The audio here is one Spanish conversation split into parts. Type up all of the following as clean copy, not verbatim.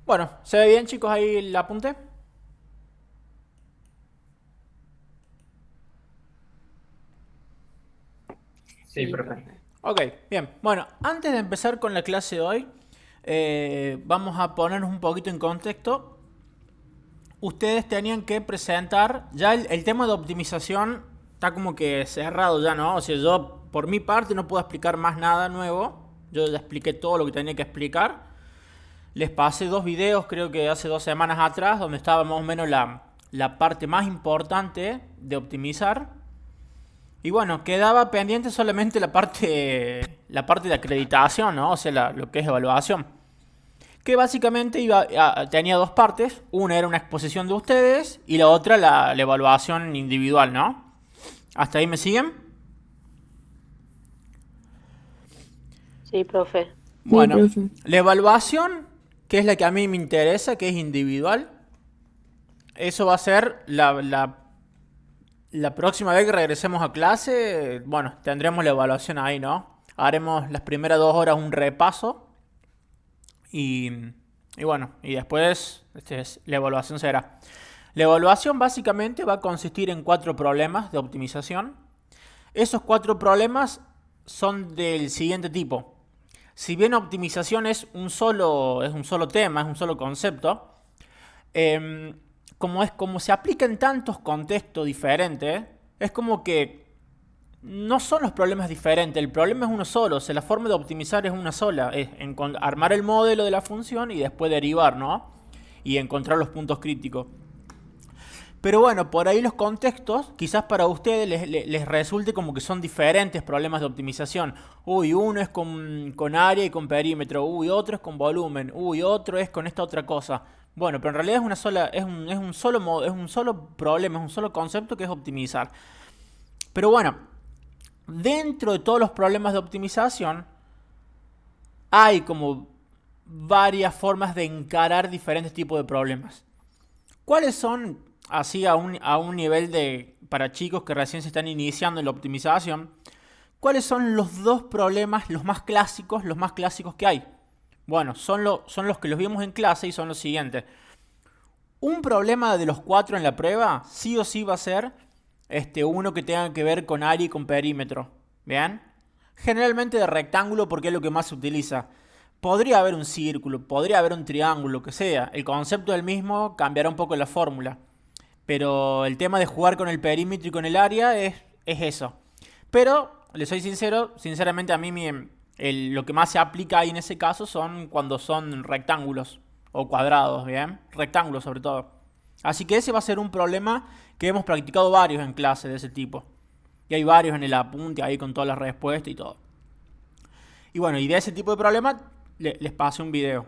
Bueno, ¿se ve bien, chicos, ahí el apunte? Sí, perfecto. Ok, bien. Bueno, antes de empezar con la clase de hoy, vamos a ponernos un poquito en contexto. Ustedes tenían que presentar, ya el tema de optimización está como que cerrado ya, ¿no? O sea, yo por mi parte no puedo explicar más nada nuevo. Yo ya expliqué todo lo que tenía que explicar. Les pasé dos videos, creo que hace 2 semanas atrás, donde estaba más o menos la parte más importante de optimizar. Y bueno, quedaba pendiente solamente la parte de acreditación, ¿no? O sea, lo que es evaluación. Que básicamente tenía dos partes. Una era una exposición de ustedes y la otra la evaluación individual, ¿no? ¿Hasta ahí me siguen? Sí, profe. Sí, Bueno, profe. la evaluación, que es la que a mí me interesa, que es individual, eso va a ser la próxima vez que regresemos a clase. Bueno, tendremos la evaluación ahí, ¿no? Haremos las primeras 2 horas un repaso y, y bueno, y después la evaluación será. La evaluación básicamente va a consistir en 4 problemas de optimización. Esos 4 problemas son del siguiente tipo. Si bien optimización es un solo tema, es un solo concepto, como se aplica en tantos contextos diferentes, es como que no son los problemas diferentes, el problema es uno solo, o sea, la forma de optimizar es una sola, es armar el modelo de la función y después derivar, ¿no? Y encontrar los puntos críticos. Pero bueno, por ahí los contextos, quizás para ustedes les resulte como que son diferentes problemas de optimización. Uy, uno es con área y con perímetro. Uy, otro es con volumen. Uy, otro es con esta otra cosa. Bueno, pero en realidad es un solo problema, es un solo concepto que es optimizar. Pero bueno, dentro de todos los problemas de optimización, hay como varias formas de encarar diferentes tipos de problemas. ¿Cuáles son, así a un nivel para chicos que recién se están iniciando en la optimización, cuáles son los dos problemas, los más clásicos que hay? Bueno, son los que los vimos en clase y son los siguientes. Un problema de los 4 en la prueba, sí o sí va a ser uno que tenga que ver con área y con perímetro. ¿Bien? Generalmente de rectángulo porque es lo que más se utiliza. Podría haber un círculo, podría haber un triángulo, lo que sea. El concepto del mismo cambiará un poco la fórmula. Pero el tema de jugar con el perímetro y con el área es eso. Pero, les soy sincero, sinceramente a mí lo que más se aplica ahí en ese caso son cuando son rectángulos o cuadrados, ¿bien? Rectángulos sobre todo. Así que ese va a ser un problema que hemos practicado varios en clase de ese tipo. Y hay varios en el apunte ahí con todas las respuestas y todo. Y bueno, y de ese tipo de problemas les pasé un video.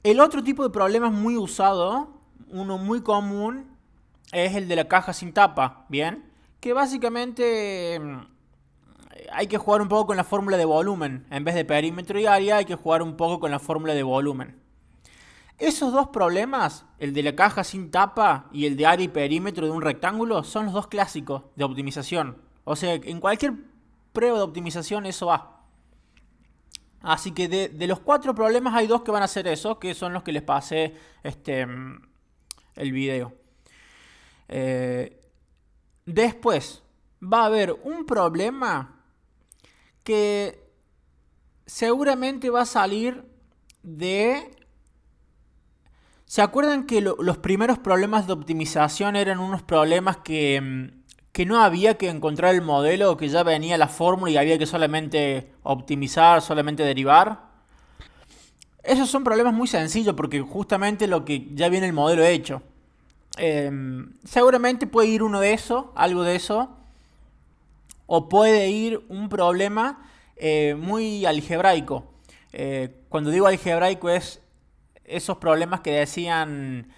El otro tipo de problemas muy usado, uno muy común, es el de la caja sin tapa, ¿bien? Que básicamente hay que jugar un poco con la fórmula de volumen. En vez de perímetro y área hay que jugar un poco con la fórmula de volumen. Esos dos problemas, el de la caja sin tapa y el de área y perímetro de un rectángulo, son los dos clásicos de optimización. O sea, en cualquier prueba de optimización eso va. Así que de los 4 problemas hay 2 que van a ser eso, que son los que les pasé el video. Después va a haber un problema que seguramente va a salir de... ¿Se acuerdan que los primeros problemas de optimización eran unos problemas que no había que encontrar el modelo, que ya venía la fórmula y había que solamente optimizar, solamente derivar? Esos son problemas muy sencillos porque justamente lo que ya viene el modelo hecho. Seguramente puede ir uno de eso, algo de eso, o puede ir un problema muy algebraico. Cuando digo algebraico es esos problemas que decían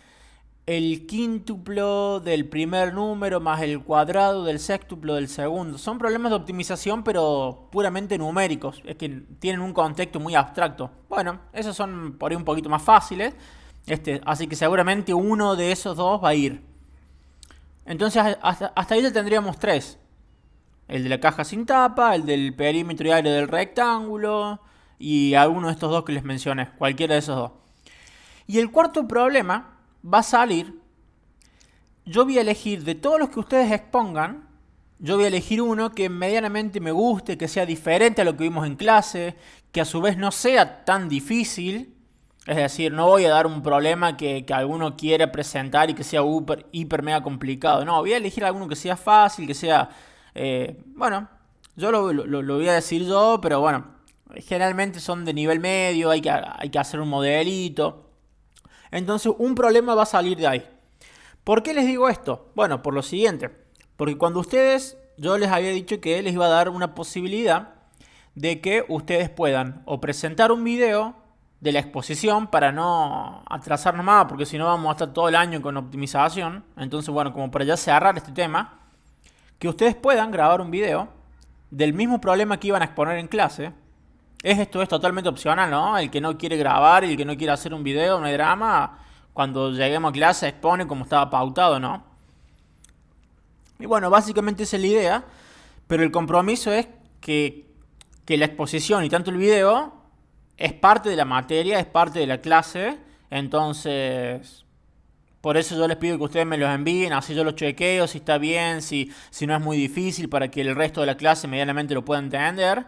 el quíntuplo del primer número más el cuadrado del sextuplo del segundo. Son problemas de optimización pero puramente numéricos, es que tienen un contexto muy abstracto. Bueno, esos son por ahí un poquito más fáciles, así que seguramente uno de esos dos va a ir. Entonces hasta ahí ya tendríamos tres. El de la caja sin tapa, el del perímetro y área del rectángulo y alguno de estos dos que les mencioné, cualquiera de esos dos. Y el cuarto problema va a salir, yo voy a elegir de todos los que ustedes expongan, yo voy a elegir uno que medianamente me guste, que sea diferente a lo que vimos en clase, que a su vez no sea tan difícil. Es decir, no voy a dar un problema que alguno quiera presentar y que sea hiper mega complicado. No, voy a elegir alguno que sea fácil, que sea... bueno, yo lo voy a decir yo, pero bueno, generalmente son de nivel medio, hay que hacer un modelito. Entonces un problema va a salir de ahí. ¿Por qué les digo esto? Bueno, por lo siguiente. Porque cuando ustedes, yo les había dicho que les iba a dar una posibilidad de que ustedes puedan o presentar un video de la exposición para no atrasarnos más, porque si no vamos a estar todo el año con optimización. Entonces, bueno, como para ya cerrar este tema, que ustedes puedan grabar un video del mismo problema que iban a exponer en clase. Esto es totalmente opcional, ¿no? El que no quiere grabar y el que no quiere hacer un video, no hay drama. Cuando lleguemos a clase expone como estaba pautado, ¿no? Y bueno, básicamente esa es la idea. Pero el compromiso es que la exposición y tanto el video es parte de la materia, es parte de la clase. Entonces, por eso yo les pido que ustedes me los envíen, así yo los chequeo, si está bien, si no es muy difícil, para que el resto de la clase medianamente lo pueda entender.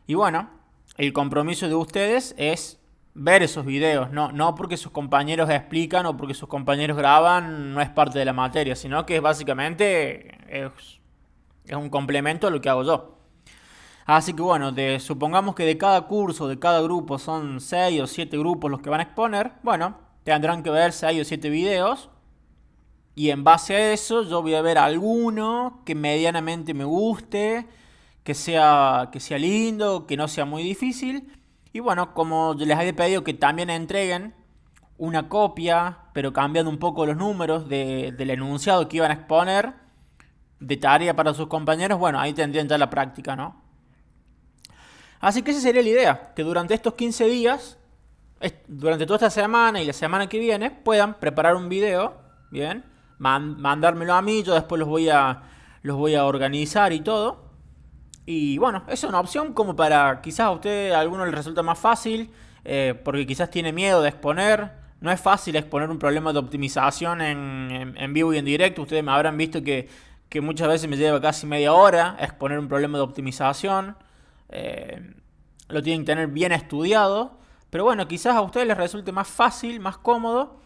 Y bueno, el compromiso de ustedes es ver esos videos, no porque sus compañeros explican o porque sus compañeros graban, no es parte de la materia, sino que básicamente es un complemento a lo que hago yo. Así que bueno, supongamos que de cada curso, de cada grupo son 6 o 7 grupos los que van a exponer, bueno, tendrán que ver 6 o 7 videos. Y en base a eso yo voy a ver alguno que medianamente me guste, que sea lindo, que no sea muy difícil. Y bueno, como les había pedido que también entreguen una copia, pero cambiando un poco los números del enunciado que iban a exponer, de tarea para sus compañeros, bueno, ahí tendrían ya la práctica, ¿no? Así que esa sería la idea, que durante estos 15 días, durante toda esta semana y la semana que viene, puedan preparar un video, ¿bien? Mandármelo a mí, yo después los voy a organizar y todo. Y bueno, esa es una opción como para quizás a usted a alguno le resulta más fácil, porque quizás tiene miedo de exponer. No es fácil exponer un problema de optimización en vivo y en directo. Ustedes me habrán visto que muchas veces me lleva casi media hora exponer un problema de optimización. Lo tienen que tener bien estudiado. Pero bueno, quizás a ustedes les resulte más fácil, más cómodo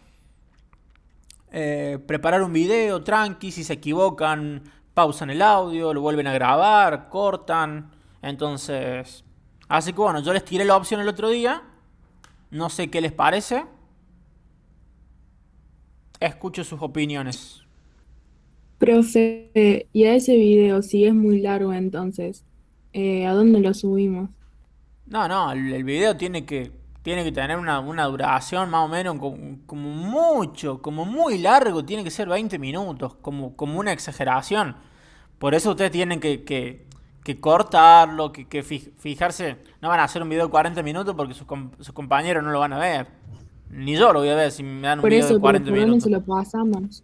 preparar un video tranqui. Si se equivocan, pausan el audio, lo vuelven a grabar, cortan. Entonces, así que bueno, yo les tiré la opción el otro día. No sé qué les parece. Escucho sus opiniones. Profe, y a ese video, si es muy largo entonces, ¿a dónde lo subimos? No, el video tiene que tener una duración más o menos como mucho, como muy largo, tiene que ser 20 minutos, como una exageración. Por eso ustedes tienen que cortarlo, que fijarse, no van a hacer un video de 40 minutos porque sus compañeros no lo van a ver. Ni yo lo voy a ver si me dan un Por video de eso, pero 40 ¿por dónde minutos. se lo pasamos?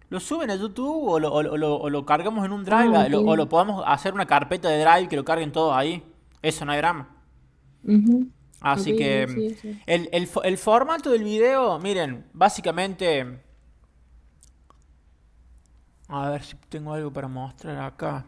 ¿Lo suben a YouTube o lo cargamos en un Ah, Drive? ok. O lo podemos hacer una carpeta de Drive que lo carguen todos ahí. Eso no hay drama. Ujú. Ok, Así ok, que sí, eso. el formato del video, miren, básicamente... A ver si tengo algo para mostrar acá.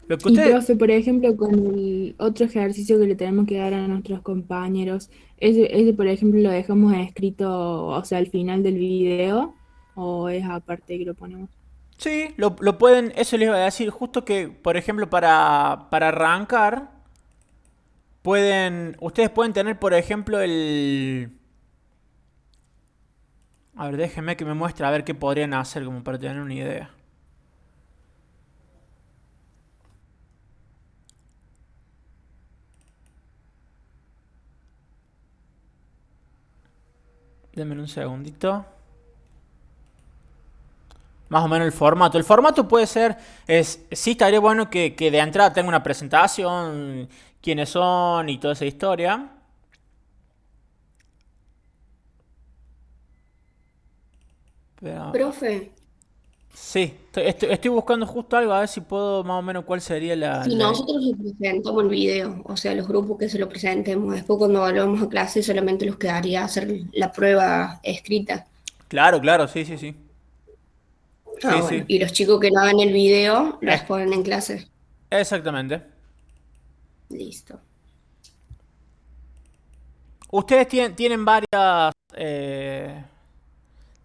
Lo que Y ustedes... profe, por ejemplo, con el otro ejercicio que le tenemos que dar a nuestros compañeros, ese por ejemplo lo dejamos escrito, o sea, al final del video, o es aparte que lo ponemos. Sí, lo pueden... Eso les iba a decir. Justo que, por ejemplo, para arrancar, ustedes pueden tener, por ejemplo, el... A ver, déjenme que me muestre a ver qué podrían hacer como para tener una idea. Denme un segundito. Más o menos el formato. El formato puede ser, sí estaría bueno que de entrada tenga una presentación, quiénes son y toda esa historia. Pero, Profe, sí, estoy buscando justo algo a ver si puedo más o menos cuál sería si nosotros le presentamos el video, o sea, los grupos que se lo presentemos, después cuando volvamos a clase solamente los quedaría hacer la prueba escrita. Claro, claro, sí, sí, sí. Ah, Sí, bueno. sí. Y los chicos que no hagan el video Es, responden en clase. exactamente. Listo. Ustedes tienen varias.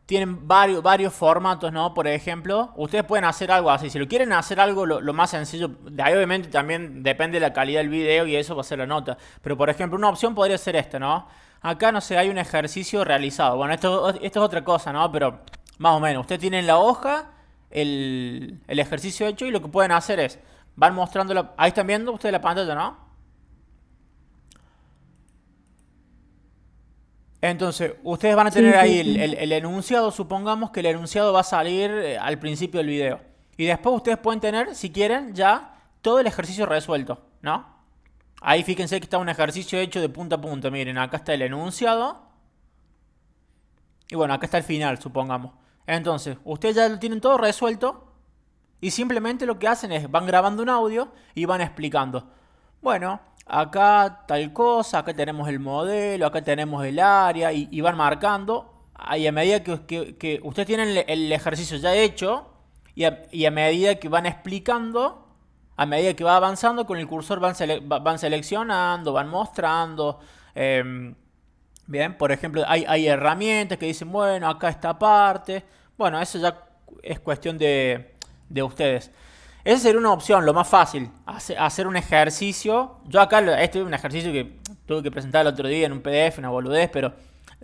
Tienen varios formatos, ¿no? Por ejemplo, ustedes pueden hacer algo así. Si lo quieren hacer algo lo más sencillo, de ahí obviamente también depende de la calidad del video y eso va a ser la nota. Pero por ejemplo, una opción podría ser esta, ¿no? Acá, no sé, hay un ejercicio realizado. Bueno, esto es otra cosa, ¿no? Pero más o menos. Ustedes tienen la hoja, el ejercicio hecho y lo que pueden hacer es, van mostrando, ahí están viendo ustedes la pantalla, ¿no? Entonces, ustedes van a Sí, tener sí, ahí sí. el enunciado, supongamos que el enunciado va a salir al principio del video. Y después ustedes pueden tener, si quieren, ya todo el ejercicio resuelto, ¿no? Ahí fíjense que está un ejercicio hecho de punta a punta. Miren, acá está el enunciado. Y bueno, acá está el final, supongamos. Entonces, ustedes ya lo tienen todo resuelto. Y simplemente lo que hacen es, van grabando un audio y van explicando. Bueno, acá tal cosa, acá tenemos el modelo, acá tenemos el área y van marcando. Y a medida que ustedes tienen el ejercicio ya hecho y a medida que van explicando, a medida que va avanzando con el cursor van seleccionando, van mostrando. eh, Bien, por ejemplo, hay herramientas que dicen, bueno, acá esta parte. Bueno, eso ya es cuestión de ustedes. Esa sería una opción, lo más fácil, hacer un ejercicio. Yo acá, este es un ejercicio que tuve que presentar el otro día en un PDF, una boludez, pero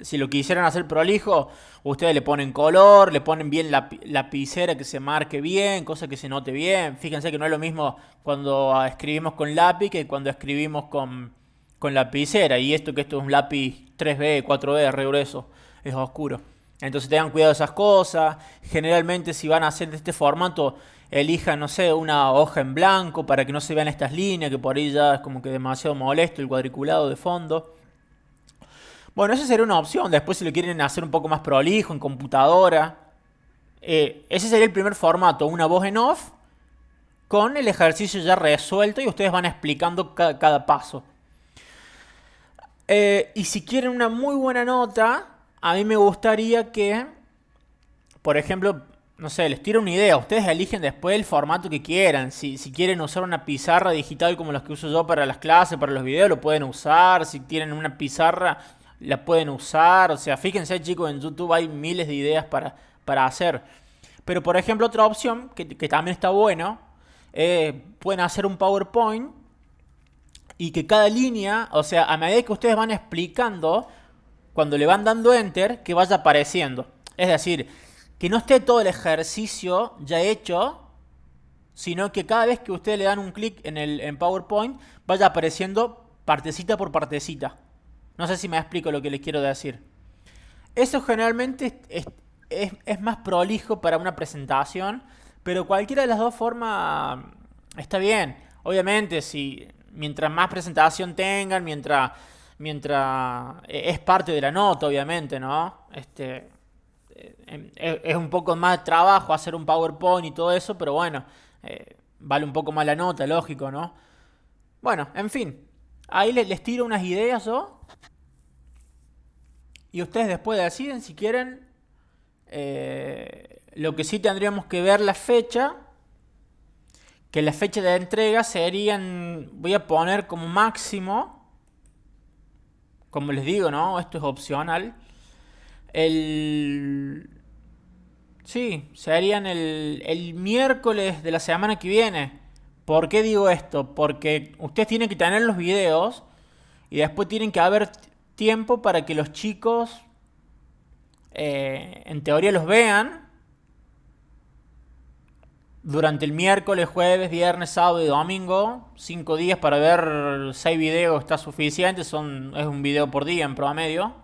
si lo quisieran hacer prolijo, ustedes le ponen color, le ponen bien la lapicera que se marque bien, cosa que se note bien. Fíjense que no es lo mismo cuando escribimos con lápiz que cuando escribimos con lapicera. Y esto es un lápiz 3B, 4B, re grueso, es oscuro. Entonces tengan cuidado de esas cosas. Generalmente si van a hacer de este formato, elijan, no sé, una hoja en blanco para que no se vean estas líneas, que por ahí ya es como que demasiado molesto el cuadriculado de fondo. Bueno, esa sería una opción. Después si lo quieren hacer un poco más prolijo en computadora. Ese sería el primer formato, una voz en off con el ejercicio ya resuelto y ustedes van explicando cada paso. Y si quieren una muy buena nota, a mí me gustaría que, por ejemplo, no sé, les tiro una idea. Ustedes eligen después el formato que quieran. Si quieren usar una pizarra digital como las que uso yo para las clases, para los videos, lo pueden usar. Si tienen una pizarra, la pueden usar. O sea, fíjense chicos, en YouTube hay miles de ideas para hacer. Pero por ejemplo, otra opción que también está bueno, pueden hacer un PowerPoint y que cada línea, o sea, a medida que ustedes van explicando, cuando le van dando enter, que vaya apareciendo. Es decir, que no esté todo el ejercicio ya hecho, sino que cada vez que ustedes le dan un clic en PowerPoint, vaya apareciendo partecita por partecita. No sé si me explico lo que les quiero decir. Eso generalmente es más prolijo para una presentación, pero cualquiera de las dos formas está bien. Obviamente, si mientras más presentación tengan, mientras es parte de la nota, obviamente, ¿no? Es un poco más de trabajo hacer un PowerPoint y todo eso, pero bueno, vale un poco más la nota, lógico, ¿no? Bueno, en fin, ahí les tiro unas ideas yo y ustedes después deciden si quieren. Lo que sí tendríamos que ver la fecha, que la fecha de entrega serían, voy a poner como máximo, como les digo, ¿no? Esto es opcional. El... Sí, serían el miércoles de la semana que viene. ¿Por qué digo esto? Porque ustedes tienen que tener los videos y después tienen que haber tiempo para que los chicos, en teoría, los vean durante el miércoles, jueves, viernes, sábado y domingo. 5 días para ver 6 videos está suficiente. Es un video por día en promedio.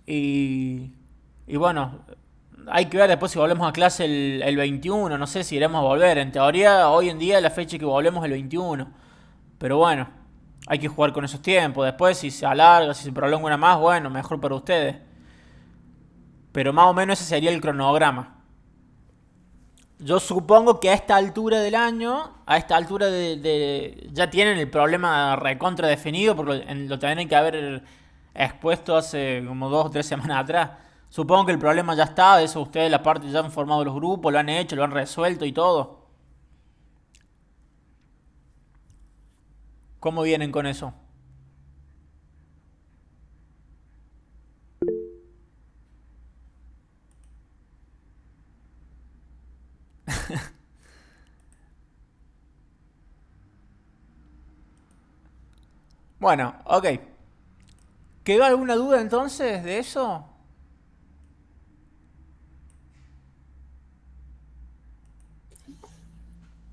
Y, y bueno, hay que ver después si volvemos a clase el 21. No sé si iremos a volver. En teoría, hoy en día la fecha que volvemos es el 21. Pero bueno, hay que jugar con esos tiempos. Después, si se alarga, si se prolonga una más, bueno, mejor para ustedes. Pero más o menos ese sería el cronograma. Yo supongo que a esta altura del año, a esta altura ya tienen el problema recontra definido, porque lo tienen que haber expuesto hace como 2 o 3 semanas atrás. Supongo que el problema ya está, eso ustedes la parte ya han formado los grupos, lo han hecho, lo han resuelto y todo. ¿Cómo vienen con eso? Bueno, ok. ¿Quedó alguna duda entonces de eso?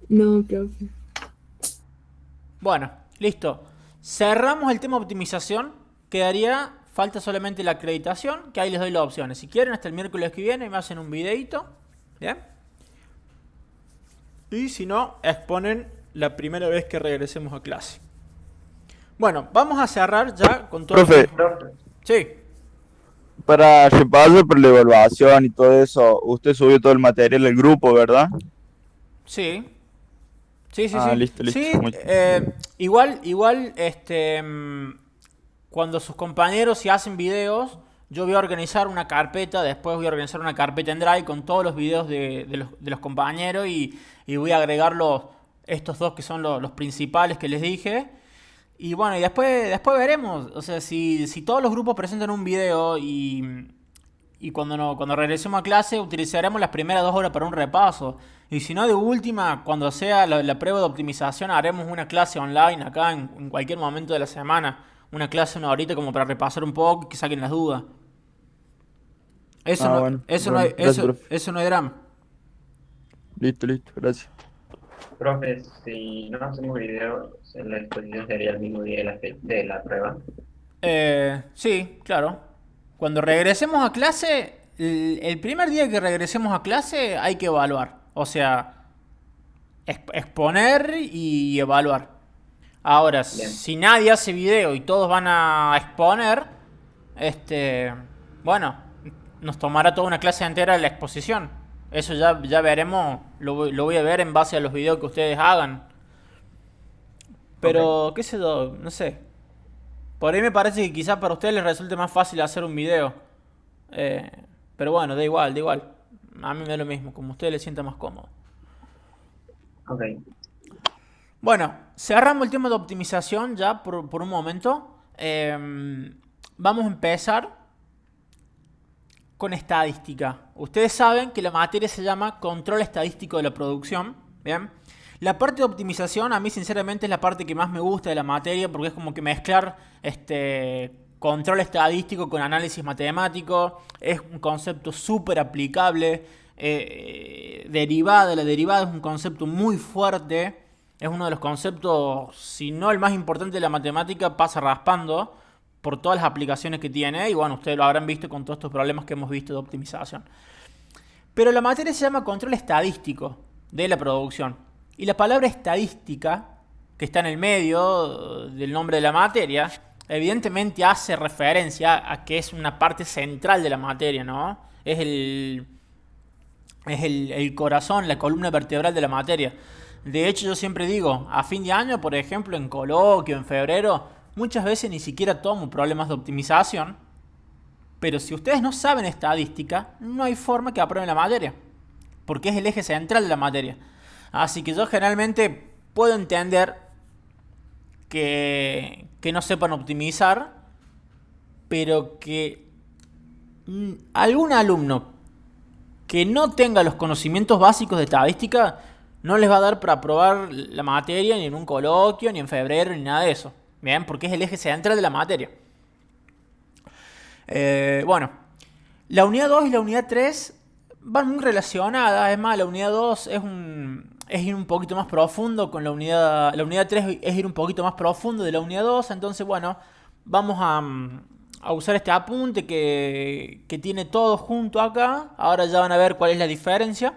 No, profe. Bueno, listo. Cerramos el tema optimización. Quedaría, falta solamente la acreditación, que ahí les doy las opciones. Si quieren, hasta el miércoles que viene me hacen un videito. ¿Bien? Y si no, exponen la primera vez que regresemos a clase. Bueno, vamos a cerrar ya con todo. Profe, Sí, para repasar por la evaluación y todo eso, usted subió todo el material del grupo, ¿verdad? sí. Sí, sí, Ah, sí. listo, listo. Sí, Muy- igual, cuando sus compañeros si hacen videos, yo voy a organizar una carpeta, después voy a organizar una carpeta en Drive con todos los videos de los compañeros y voy a agregar estos dos que son los principales que les dije. Y bueno, y después veremos. O sea, si todos los grupos presentan un video y cuando regresemos a clase utilizaremos las primeras 2 horas para un repaso. Y si no, de última, cuando sea la prueba de optimización, haremos una clase online acá en cualquier momento de la semana. Una clase una horita como para repasar un poco y que saquen las dudas. Eso Ah, no, bueno, eso no bueno, hay, gracias, eso, profe. eso no hay drama. Listo, listo, gracias. Profe, si no hacemos video, la exposición sería el mismo día de la prueba. Sí, claro. Cuando regresemos a clase, el primer día que regresemos a clase hay que evaluar. O sea, exponer y evaluar. Ahora, Bien. si nadie hace video y todos van a exponer, bueno, nos tomará toda una clase entera la exposición. Eso ya veremos, lo voy a ver en base a los videos que ustedes hagan. Pero, qué sé yo, no sé. Por ahí me parece que quizás para ustedes les resulte más fácil hacer un video. Eh, pero bueno, da igual, da igual. A mí me da lo mismo, como a ustedes les sienta más cómodo. Ok. Bueno, cerramos el tema de optimización ya por un momento. Vamos a empezar con estadística. Ustedes saben que la materia se llama control estadístico de la producción. ¿Bien? La parte de optimización a mí sinceramente es la parte que más me gusta de la materia porque es como que mezclar control estadístico con análisis matemático. Es un concepto súper aplicable. La derivada es un concepto muy fuerte. Es uno de los conceptos, si no el más importante de la matemática, pasa raspando por todas las aplicaciones que tiene. Y bueno, ustedes lo habrán visto con todos estos problemas que hemos visto de optimización. Pero la materia se llama control estadístico de la producción. Y la palabra estadística, que está en el medio del nombre de la materia, evidentemente hace referencia a que es una parte central de la materia, ¿no? Es el corazón, la columna vertebral de la materia. De hecho, yo siempre digo, a fin de año, por ejemplo, en coloquio, en febrero, muchas veces ni siquiera tomo problemas de optimización. Pero si ustedes no saben estadística, no hay forma que aprueben la materia. Porque es el eje central de la materia. Así que yo generalmente puedo entender que no sepan optimizar, pero que algún alumno que no tenga los conocimientos básicos de estadística no les va a dar para aprobar la materia ni en un coloquio, ni en febrero, ni nada de eso. Bien, porque es el eje central de la materia. Bueno, la unidad 2 y la unidad 3 van muy relacionadas. Es más, la unidad 2 es ir un poquito más profundo con la unidad. La unidad 3 es ir un poquito más profundo de la unidad 2. Entonces, bueno, vamos a usar este apunte que tiene todo junto acá. Ahora ya van a ver cuál es la diferencia.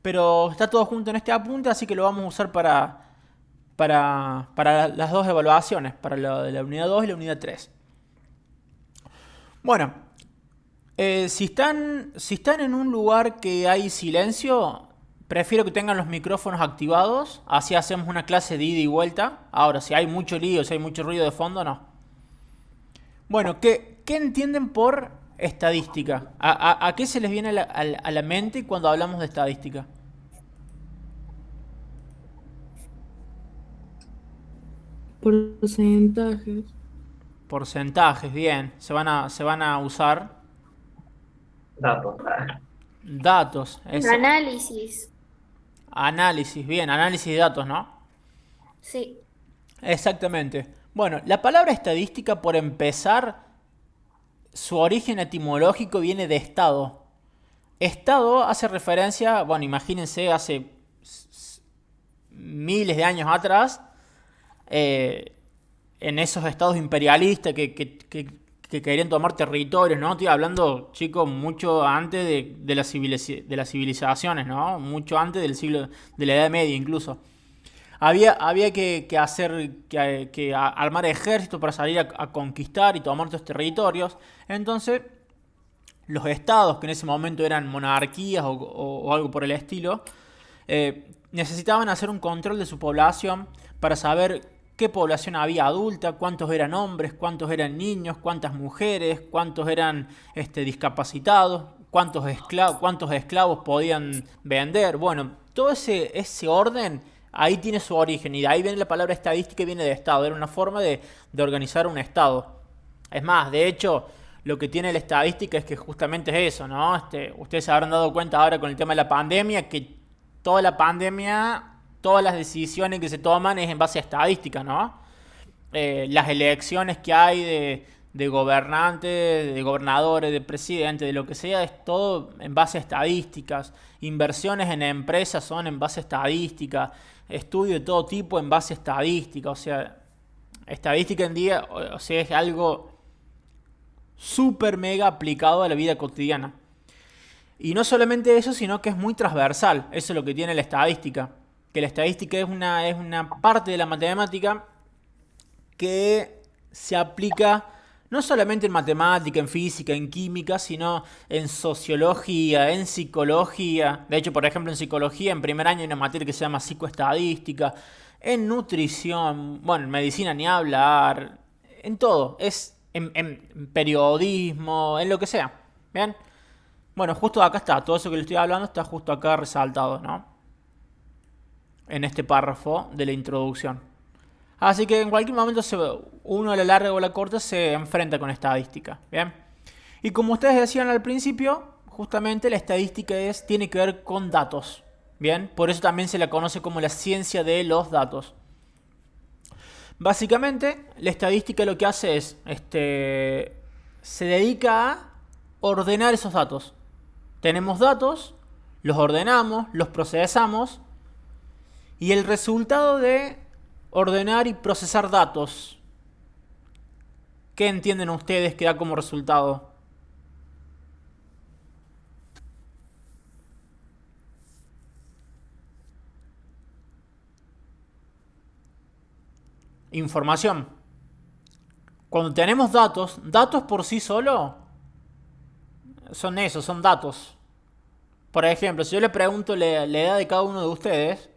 Pero está todo junto en este apunte, así que lo vamos a usar para las dos evaluaciones, para la de la unidad 2 y la unidad 3. Bueno, Si están en un lugar que hay silencio, prefiero que tengan los micrófonos activados. Así hacemos una clase de ida y vuelta. Ahora, si hay mucho lío, si hay mucho ruido de fondo, no. Bueno, ¿qué entienden por estadística? ¿A qué se les viene a la mente cuando hablamos de estadística? Porcentajes. Porcentajes, bien. Se van a usar Datos. datos. Análisis. Análisis, bien. Análisis de datos, ¿no? Sí. Exactamente. Bueno, la palabra estadística, por empezar, su origen etimológico viene de estado. Estado hace referencia, bueno, imagínense, hace miles de años atrás, en esos estados imperialistas que querían tomar territorios, ¿no? Estoy hablando, chicos, mucho antes de las civilizaciones, ¿no? Mucho antes del siglo, de la Edad Media incluso. Había que armar ejércitos para salir a conquistar y tomar estos territorios. Entonces, los estados, que en ese momento eran monarquías o algo por el estilo, necesitaban hacer un control de su población para saber qué población había adulta, cuántos eran hombres, cuántos eran niños, cuántas mujeres, cuántos eran discapacitados, cuántos esclavos podían vender. Bueno, todo ese orden ahí tiene su origen, y de ahí viene la palabra estadística y viene de estado. Era una forma de organizar un estado. Es más, de hecho, lo que tiene la estadística es que justamente es eso, ¿no? Ustedes se habrán dado cuenta ahora con el tema de la pandemia que toda la pandemia, todas las decisiones que se toman es en base a estadística, ¿no? Las elecciones que hay de gobernantes, de gobernadores, de presidentes, de lo que sea, es todo en base a estadísticas. Inversiones en empresas son en base a estadística. Estudio de todo tipo en base a estadística. O sea, estadística en día, o sea, es algo súper mega aplicado a la vida cotidiana. Y no solamente eso, sino que es muy transversal. Eso es lo que tiene la estadística. Que la estadística es una parte de la matemática que se aplica no solamente en matemática, en física, en química, sino en sociología, en psicología. De hecho, por ejemplo, en psicología, en primer año hay una materia que se llama psicoestadística. En nutrición, bueno, en medicina ni hablar. En todo. Es en periodismo, en lo que sea. ¿Bien? Bueno, justo acá está. Todo eso que le estoy hablando está justo acá resaltado, ¿no? En este párrafo de la introducción. Así que en cualquier momento uno a la larga o a la corta se enfrenta con estadística. ¿Bien? Y como ustedes decían al principio, justamente la estadística tiene que ver con datos. ¿Bien? Por eso también se la conoce como la ciencia de los datos. Básicamente, la estadística lo que hace es, se dedica a ordenar esos datos. Tenemos datos, los ordenamos, los procesamos, y el resultado de ordenar y procesar datos, ¿qué entienden ustedes que da como resultado? Información. Cuando tenemos datos por sí solo son eso, son datos. Por ejemplo, si yo le pregunto la edad de cada uno de ustedes,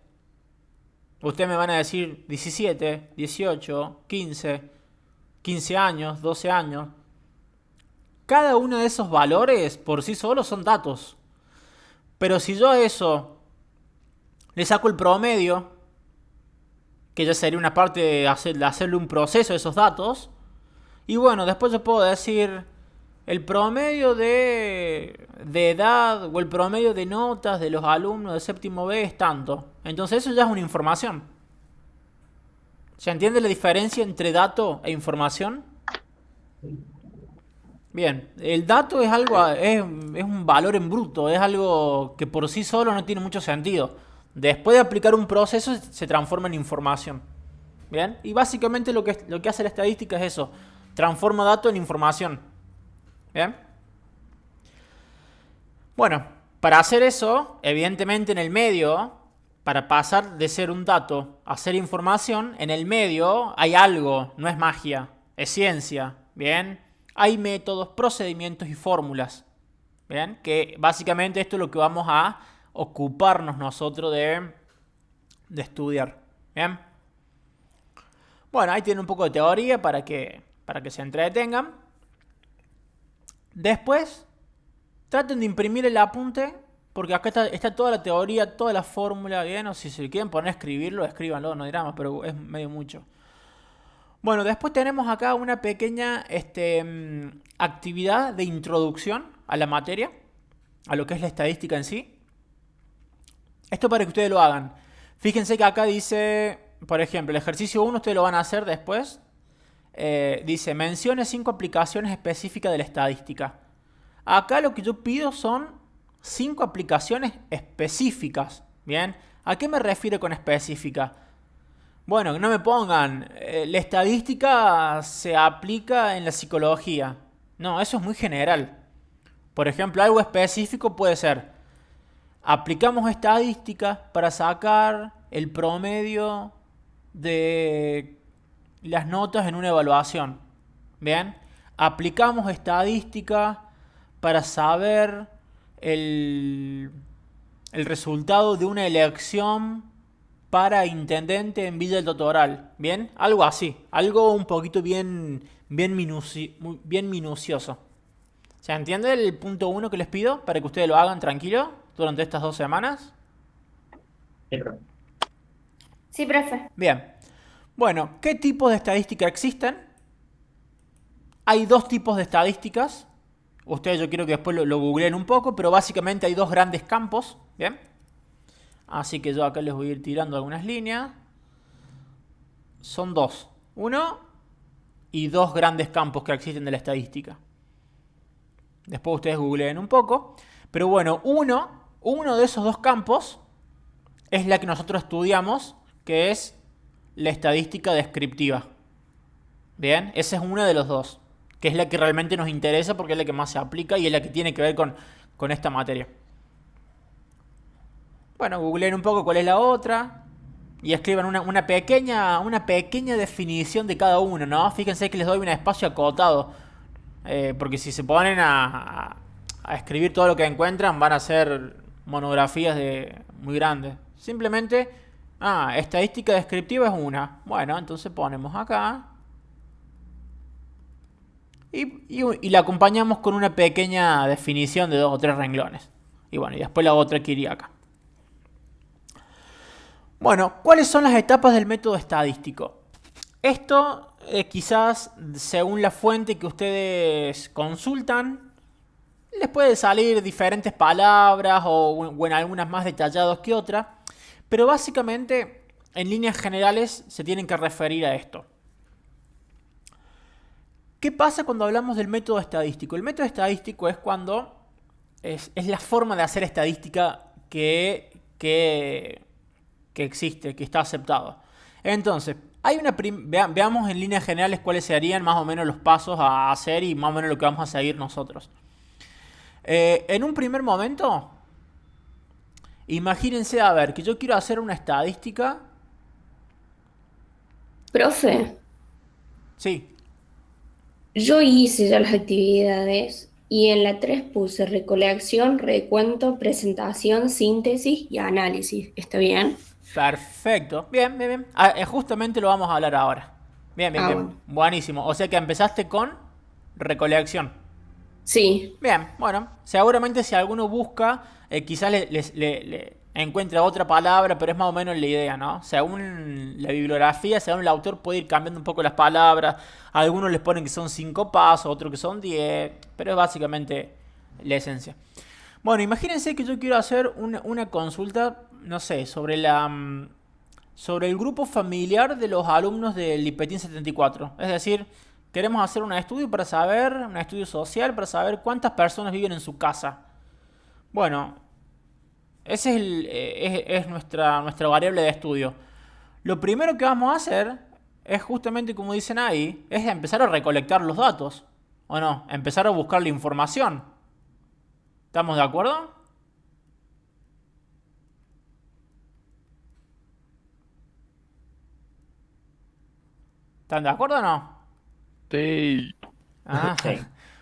ustedes me van a decir 17, 18, 15 años, 12 años. Cada uno de esos valores por sí solos son datos. Pero si yo a eso le saco el promedio, que ya sería una parte de hacerle un proceso de esos datos, y bueno, después yo puedo decir el promedio de edad o el promedio de notas de los alumnos de séptimo B es tanto. Entonces eso ya es una información. ¿Se entiende la diferencia entre dato e información? Bien, el dato es un valor en bruto, es algo que por sí solo no tiene mucho sentido. Después de aplicar un proceso se transforma en información. Bien, y básicamente lo que hace la estadística es eso, transforma dato en información. ¿Bien? Bueno, para hacer eso, evidentemente en el medio, para pasar de ser un dato a ser información, en el medio hay algo, no es magia, es ciencia. ¿Bien? Hay métodos, procedimientos y fórmulas. Bien, que básicamente esto es lo que vamos a ocuparnos nosotros de estudiar. Bien. Bueno, ahí tienen un poco de teoría para que se entretengan. Después, traten de imprimir el apunte, porque acá está toda la teoría, toda la fórmula, bien, o si se quieren poner a escribirlo, escríbanlo, no hay drama, pero es medio mucho. Bueno, después tenemos acá una pequeña actividad de introducción a la materia, a lo que es la estadística en sí. Esto para que ustedes lo hagan. Fíjense que acá dice, por ejemplo, el ejercicio 1 ustedes lo van a hacer después. Dice, mencione 5 aplicaciones específicas de la estadística. Acá lo que yo pido son 5 aplicaciones específicas. Bien, ¿a qué me refiero con específica? Bueno, que no me pongan, la estadística se aplica en la psicología. No, eso es muy general. Por ejemplo, algo específico puede ser, aplicamos estadísticas para sacar el promedio de las notas en una evaluación. Bien, aplicamos estadística para saber el resultado de una elección para intendente en Villa del Totoral. Bien, algo así, algo un poquito bien minucioso. ¿Se entiende el punto 1 que les pido para que ustedes lo hagan tranquilo durante estas 2 semanas? Sí, profe. Sí, profe. Bien. Bueno, ¿qué tipos de estadística existen? Hay 2 tipos de estadísticas. Ustedes yo quiero que después lo googleen un poco, pero básicamente hay 2 grandes campos. Bien. Así que yo acá les voy a ir tirando algunas líneas. Son 2. 1 y 2 grandes campos que existen de la estadística. Después ustedes googleen un poco. Pero bueno, uno de esos 2 campos es la que nosotros estudiamos, que es la estadística descriptiva. Bien, esa es una de los 2, que es la que realmente nos interesa porque es la que más se aplica y es la que tiene que ver con esta materia. Bueno, googleen un poco cuál es la otra y escriban una pequeña definición de cada uno, ¿no? Fíjense que les doy un espacio acotado, porque si se ponen a escribir todo lo que encuentran van a ser monografías muy grandes. Simplemente, estadística descriptiva es una. Bueno, entonces ponemos acá y la acompañamos con una pequeña definición de 2 o 3 renglones. Y bueno, y después la otra que iría acá. Bueno, ¿cuáles son las etapas del método estadístico? Esto quizás según la fuente que ustedes consultan, les puede salir diferentes palabras o en algunas más detalladas que otras, pero básicamente en líneas generales se tienen que referir a esto. ¿Qué pasa cuando hablamos del método estadístico? El método estadístico es cuando es la forma de hacer estadística que existe, que está aceptado. Entonces, veamos en líneas generales cuáles serían más o menos los pasos a hacer y más o menos lo que vamos a seguir nosotros. En un primer momento, imagínense, a ver, que yo quiero hacer una estadística. Profe, Sí, yo hice ya las actividades y en la 3 puse recolección, recuento, presentación, síntesis y análisis. ¿Está bien? perfecto. Bien, bien, bien. Justamente lo vamos a hablar ahora. Bien, bien, bien. Bueno. Buenísimo. O sea que empezaste con recolección. Sí, Bien, bueno, seguramente si alguno busca, quizás le encuentra otra palabra, pero es más o menos la idea, ¿no? Según la bibliografía, según el autor puede ir cambiando un poco las palabras. Algunos les ponen que son 5 pasos, otros que son 10, pero es básicamente la esencia. Bueno, imagínense que yo quiero hacer una consulta, no sé, sobre el grupo familiar de los alumnos del IPETIN 74. Es decir, queremos hacer un estudio social para saber cuántas personas viven en su casa. Bueno, esa es nuestra variable de estudio. Lo primero que vamos a hacer es justamente como dicen ahí, es empezar a recolectar los datos. ¿O no? Empezar a buscar la información. ¿Estamos de acuerdo? ¿Están de acuerdo o no? Sí. Ah, Sí.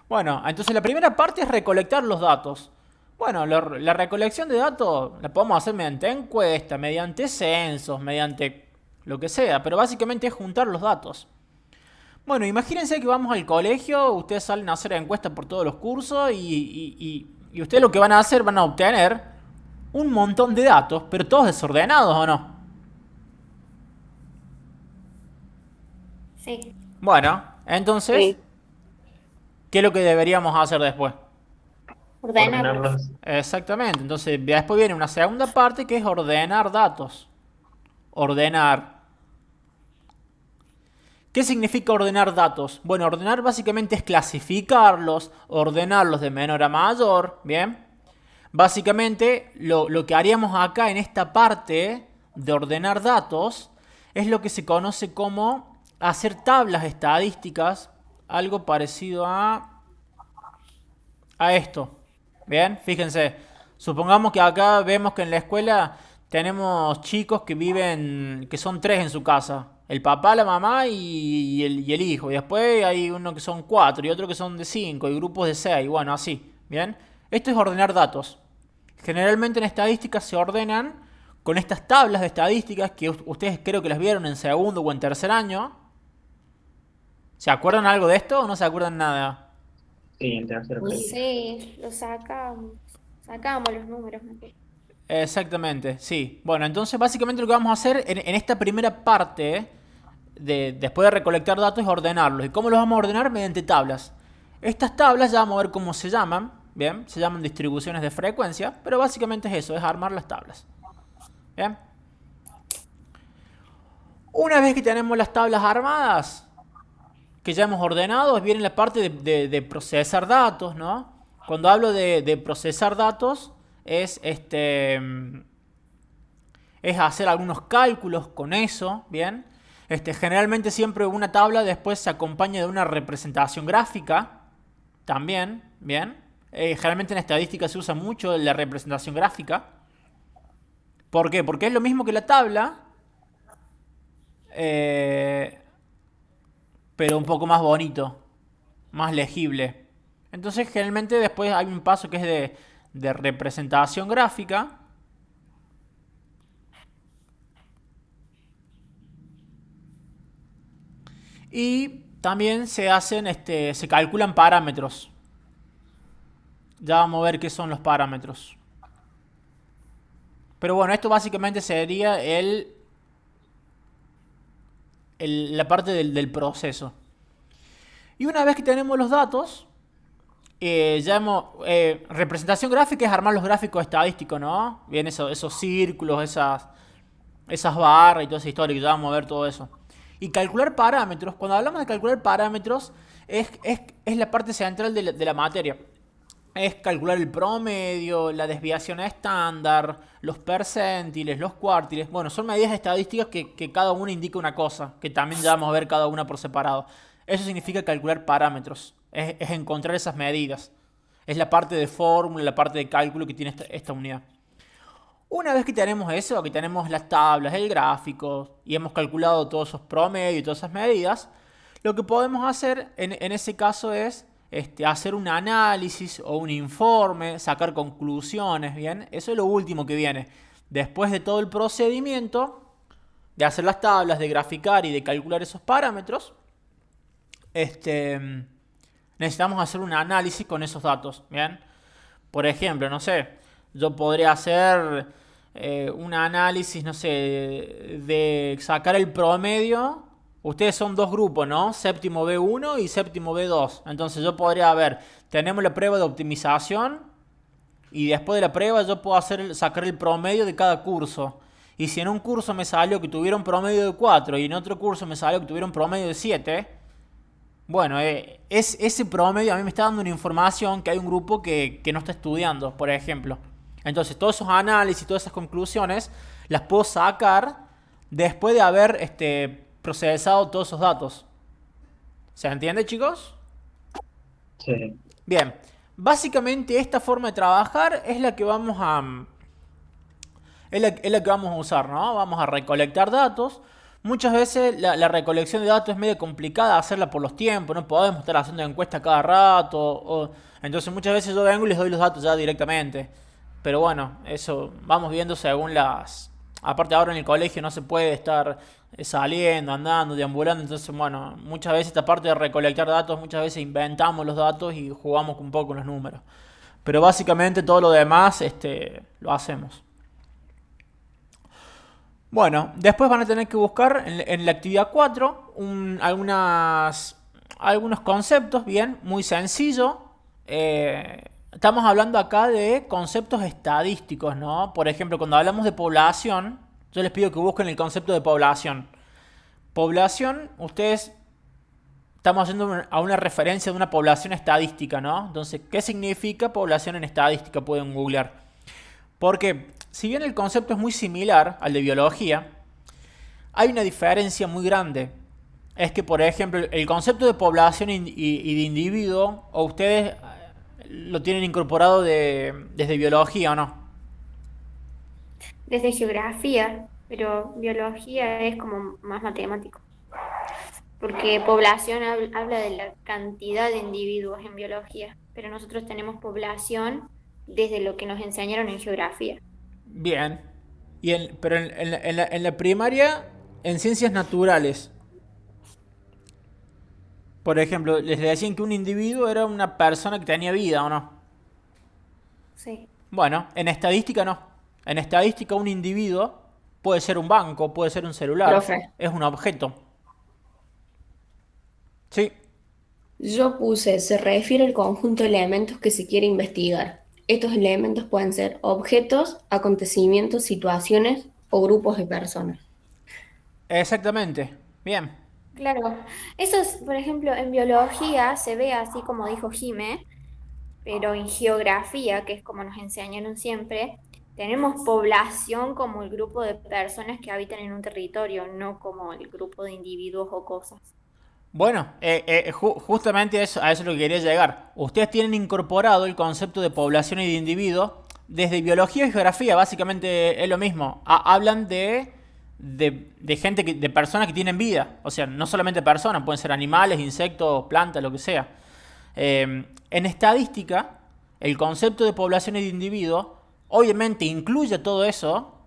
Bueno, entonces la primera parte es recolectar los datos. Bueno, la recolección de datos la podemos hacer mediante encuestas, mediante censos, mediante lo que sea, pero básicamente es juntar los datos. Bueno, imagínense que vamos al colegio, ustedes salen a hacer encuestas por todos los cursos y ustedes lo que van a hacer, van a obtener un montón de datos, pero todos desordenados, ¿o no? Sí. Bueno, entonces, Sí. ¿qué es lo que deberíamos hacer después? Ordenarlos. Ordenarlos. Exactamente, entonces después viene una segunda parte que es ordenar datos. Ordenar. ¿Qué significa ordenar datos? Bueno, ordenar básicamente es clasificarlos, ordenarlos de menor a mayor, ¿bien? Básicamente lo que haríamos acá en esta parte de ordenar datos es lo que se conoce como hacer tablas estadísticas, algo parecido a esto. Bien, fíjense, supongamos que acá vemos que en la escuela tenemos chicos que viven, que son 3 en su casa. El papá, la mamá y el hijo. Y después hay uno que son 4 y otro que son de 5 y grupos de 6. Bueno, así. Bien. Esto es ordenar datos. Generalmente en estadísticas se ordenan con estas tablas de estadísticas que ustedes creo que las vieron en segundo o en tercer año. ¿Se acuerdan algo de esto o no se acuerdan nada? Sí, en tercero creo. Sí, lo sacamos. Sacamos los números, me acuerdo. Exactamente, sí. Bueno, entonces básicamente lo que vamos a hacer en esta primera parte, después de recolectar datos, es ordenarlos. ¿Y cómo los vamos a ordenar? Mediante tablas. Estas tablas ya vamos a ver cómo se llaman, ¿bien? Se llaman distribuciones de frecuencia, pero básicamente es eso, es armar las tablas. ¿Bien? Una vez que tenemos las tablas armadas, que ya hemos ordenado, viene la parte de procesar datos, ¿no? Cuando hablo de procesar datos, es hacer algunos cálculos con eso, ¿bien? Generalmente siempre una tabla después se acompaña de una representación gráfica, también, ¿bien? Generalmente en estadística se usa mucho la representación gráfica. ¿Por qué? Porque es lo mismo que la tabla, pero un poco más bonito, más legible. Entonces generalmente después hay un paso que es de representación gráfica. Y también se hacen, se calculan parámetros. Ya vamos a ver qué son los parámetros. Pero bueno, esto básicamente sería la parte del proceso. Y una vez que tenemos los datos, representación gráfica es armar los gráficos estadísticos, ¿no? Bien, esos círculos, esas barras y toda esa historia, que ya vamos a ver todo eso. Y calcular parámetros, cuando hablamos de calcular parámetros, es la parte central de la materia. Es calcular el promedio, la desviación estándar, los percentiles, los cuartiles. Bueno, son medidas estadísticas que cada una indica una cosa, que también ya vamos a ver cada una por separado. Eso significa calcular parámetros, es encontrar esas medidas. Es la parte de fórmula, la parte de cálculo que tiene esta unidad. Una vez que tenemos eso, que tenemos las tablas, el gráfico, y hemos calculado todos esos promedios y todas esas medidas, lo que podemos hacer en ese caso es hacer un análisis o un informe, sacar conclusiones, ¿bien? Eso es lo último que viene. Después de todo el procedimiento de hacer las tablas, de graficar y de calcular esos parámetros, necesitamos hacer un análisis con esos datos, ¿bien? Por ejemplo, no sé, yo podría hacer un análisis, no sé, de sacar el promedio. Ustedes son dos grupos, ¿no? Séptimo B1 y séptimo B2. Entonces yo podría ver, tenemos la prueba de optimización y después de la prueba yo puedo sacar el promedio de cada curso. Y si en un curso me salió que tuviera un promedio de 4 y en otro curso me salió que tuviera un promedio de 7, bueno, ese promedio a mí me está dando una información que hay un grupo que no está estudiando, por ejemplo. Entonces todos esos análisis, todas esas conclusiones las puedo sacar después de haber procesado todos esos datos. ¿Se entiende, chicos? Sí. Bien, básicamente esta forma de trabajar es la que vamos a usar, ¿no? Vamos a recolectar datos, Muchas veces la recolección de datos es medio complicada hacerla por los tiempos, no podemos estar haciendo encuestas cada rato, entonces muchas veces yo vengo y les doy los datos ya directamente. Pero bueno, eso vamos viendo según las... Aparte ahora en el colegio no se puede estar saliendo, andando, deambulando, entonces bueno, muchas veces esta parte de recolectar datos, muchas veces inventamos los datos y jugamos un poco con los números. Pero básicamente todo lo demás lo hacemos. Bueno, después van a tener que buscar en la actividad 4 algunos conceptos, bien, muy sencillo. Estamos hablando acá de conceptos estadísticos, ¿no? Por ejemplo, cuando hablamos de población, yo les pido que busquen el concepto de población. Población, ustedes estamos haciendo a una referencia de una población estadística, ¿no? Entonces, ¿qué significa población en estadística? Pueden googlear. Porque si bien el concepto es muy similar al de biología, hay una diferencia muy grande. Es que, por ejemplo, el concepto de población y de individuo, o ustedes lo tienen incorporado desde biología o no. Desde geografía, pero biología es como más matemático. Porque población habla de la cantidad de individuos en biología, pero nosotros tenemos población desde lo que nos enseñaron en geografía. Bien. Pero en la primaria, en ciencias naturales, por ejemplo, les decían que un individuo era una persona que tenía vida, ¿o no? Sí. Bueno, en estadística no. En estadística un individuo puede ser un banco, puede ser un celular, Profe, es un objeto. Sí, yo puse, se refiere al conjunto de elementos que se quiere investigar. Estos elementos pueden ser objetos, acontecimientos, situaciones o grupos de personas. exactamente. Bien. Claro. Eso es, por ejemplo, en biología se ve así como dijo Jime, pero en geografía, que es como nos enseñaron siempre, tenemos población como el grupo de personas que habitan en un territorio, no como el grupo de individuos o cosas. Bueno, justamente a eso es lo que quería llegar. Ustedes tienen incorporado el concepto de población y de individuo desde biología y geografía, básicamente es lo mismo. Hablan de gente, de personas que tienen vida. O sea, no solamente personas, pueden ser animales, insectos, plantas, lo que sea. En estadística, el concepto de población y de individuo obviamente incluye todo eso,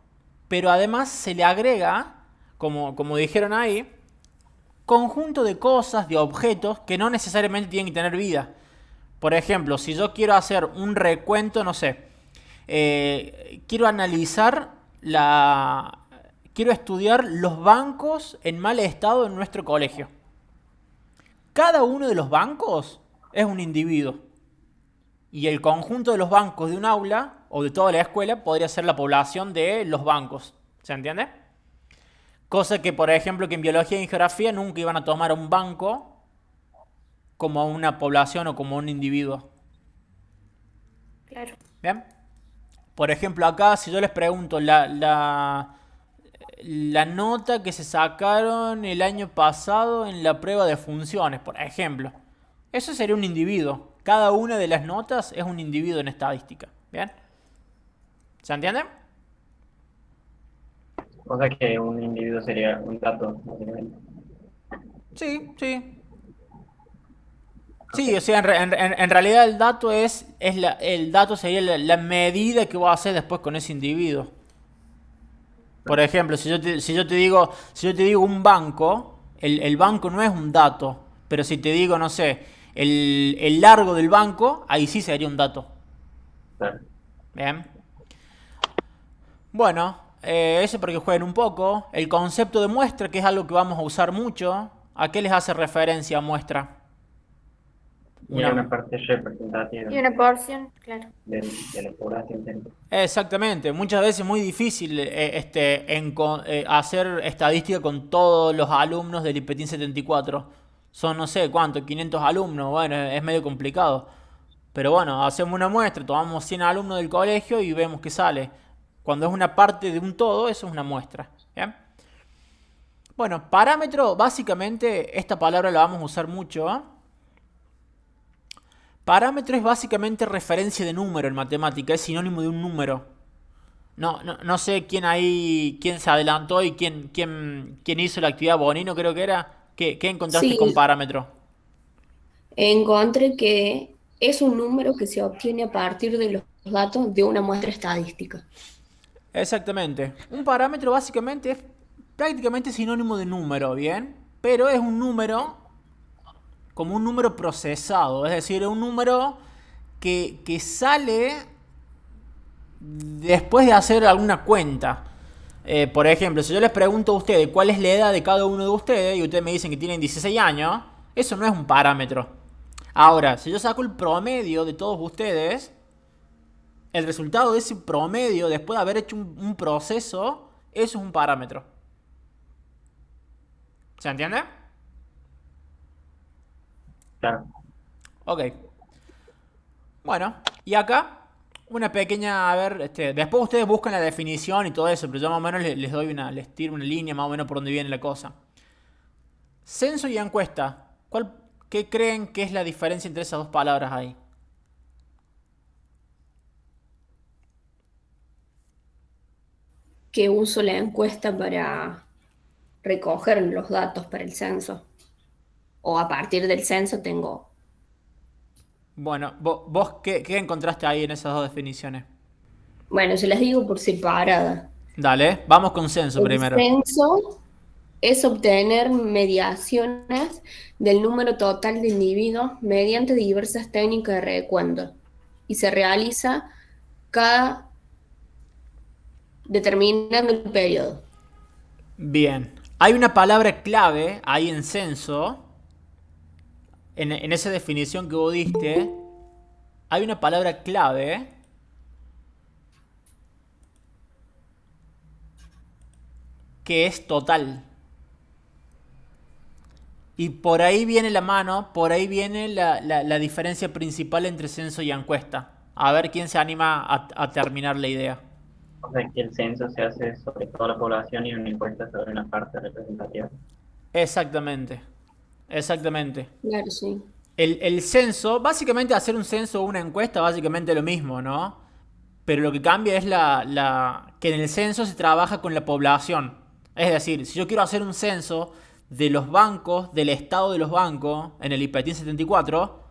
pero además se le agrega, como dijeron ahí, conjunto de cosas, de objetos que no necesariamente tienen que tener vida. Por ejemplo, si yo quiero hacer un recuento, no sé, quiero analizar quiero estudiar los bancos en mal estado en nuestro colegio. Cada uno de los bancos es un individuo. Y el conjunto de los bancos de un aula o de toda la escuela podría ser la población de los bancos. ¿Se entiende? Cosa que, por ejemplo, que en biología y en geografía nunca iban a tomar a un banco como una población o como un individuo. Claro. ¿Bien? Por ejemplo, acá, si yo les pregunto la nota que se sacaron el año pasado en la prueba de funciones, por ejemplo. Eso sería un individuo. Cada una de las notas es un individuo en estadística. ¿Bien? ¿Se entiende? O sea que un individuo sería un dato, básicamente. Sí, sí. Sí, o sea, en realidad el dato el dato sería la medida que voy a hacer después con ese individuo. Por ejemplo, si yo te digo un banco, el banco no es un dato, pero si te digo, no sé, el largo del banco, ahí sí sería un dato. Claro. Bien. Bueno, eso para que jueguen un poco. El concepto de muestra, que es algo que vamos a usar mucho. ¿A qué les hace referencia muestra? Y hay una parte representativa Y una porción, claro. de la población. Exactamente. Muchas veces es muy difícil hacer estadística con todos los alumnos del IPETIN 74. Son no sé cuánto, 500 alumnos. Bueno, es medio complicado. Pero bueno, hacemos una muestra, tomamos 100 alumnos del colegio y vemos qué sale. Cuando es una parte de un todo, eso es una muestra. ¿Bien? Bueno, parámetro, básicamente, esta palabra la vamos a usar mucho. Parámetro es básicamente referencia de número en matemática, es sinónimo de un número. No sé quién se adelantó y quién hizo la actividad Bonino, creo que era. ¿Qué encontraste con Sí, parámetro? encontré que es un número que se obtiene a partir de los datos de una muestra estadística. Exactamente. Un parámetro básicamente es prácticamente sinónimo de número, ¿bien? Pero es un número como un número procesado, es decir, un número que sale después de hacer alguna cuenta. Por ejemplo, si yo les pregunto a ustedes cuál es la edad de cada uno de ustedes y ustedes me dicen que tienen 16 años, eso no es un parámetro. Ahora, si yo saco el promedio de todos ustedes, el resultado de ese promedio, después de haber hecho un proceso, eso es un parámetro. ¿Se entiende? Claro. Ok. Bueno, y acá una pequeña, a ver, después ustedes buscan la definición y todo eso, pero yo más o menos les tiro una línea más o menos por donde viene la cosa. Censo y encuesta, ¿qué creen que es la diferencia entre esas dos palabras ahí? Que uso la encuesta para recoger los datos para el censo. O a partir del censo tengo. Bueno, vos ¿qué encontraste ahí en esas dos definiciones? Bueno, se las digo por separada. Dale, vamos con censo El primero. censo es obtener mediaciones del número total de individuos mediante diversas técnicas de recuento y se realiza cada determinando el periodo. Bien, hay una palabra clave ahí en censo, en esa definición que vos diste, hay una palabra clave que es total. Y por ahí viene la mano, por ahí viene la diferencia principal entre censo y encuesta. A ver quién se anima a terminar la idea. O sea, que el censo se hace sobre toda la población y una encuesta sobre una parte representativa. Exactamente, exactamente. Claro, sí. El censo, básicamente hacer un censo o una encuesta, básicamente lo mismo, ¿no? Pero lo que cambia es que en el censo se trabaja con la población. Es decir, si yo quiero hacer un censo de los bancos, del estado de los bancos, en el IPETIN 74,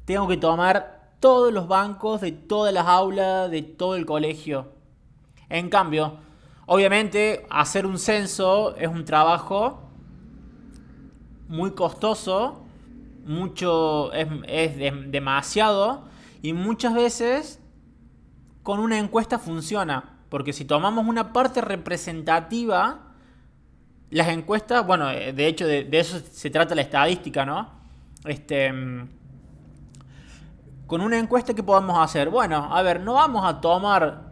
tengo que tomar todos los bancos de todas las aulas, de todo el colegio. En cambio, obviamente, hacer un censo es un trabajo muy costoso, demasiado, y muchas veces con una encuesta funciona, porque si tomamos una parte representativa, las encuestas, bueno, de hecho de eso se trata la estadística, ¿no? Con una encuesta, ¿qué podemos hacer? Bueno, a ver, no vamos a tomar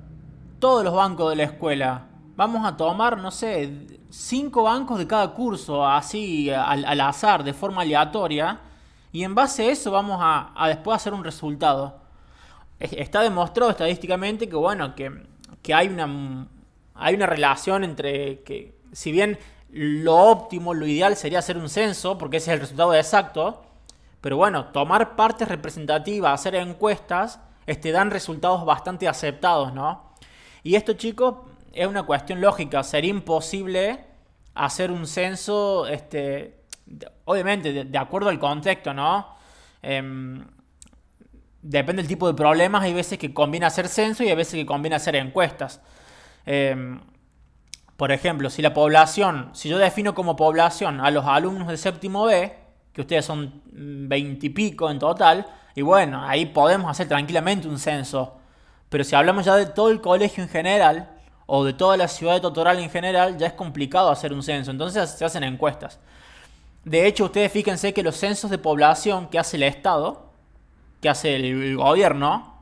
todos los bancos de la escuela, vamos a tomar, no sé, 5 bancos de cada curso, así al azar, de forma aleatoria, y en base a eso vamos a después hacer un resultado. Está demostrado estadísticamente que, bueno, que hay una relación entre que, si bien lo óptimo, lo ideal sería hacer un censo, porque ese es el resultado exacto, pero bueno, tomar partes representativas, hacer encuestas, dan resultados bastante aceptados, ¿no? Y esto, chicos, es una cuestión lógica. Sería imposible hacer un censo, obviamente, de acuerdo al contexto, ¿no? Depende del tipo de problemas. Hay veces que conviene hacer censo y hay veces que conviene hacer encuestas. Por ejemplo, si yo defino como población a los alumnos de séptimo B, que ustedes son 20 y pico en total, y bueno, ahí podemos hacer tranquilamente un censo. Pero si hablamos ya de todo el colegio en general, o de toda la ciudad de Totoral en general, ya es complicado hacer un censo. Entonces se hacen encuestas. De hecho, ustedes fíjense que los censos de población que hace el Estado, que hace el gobierno,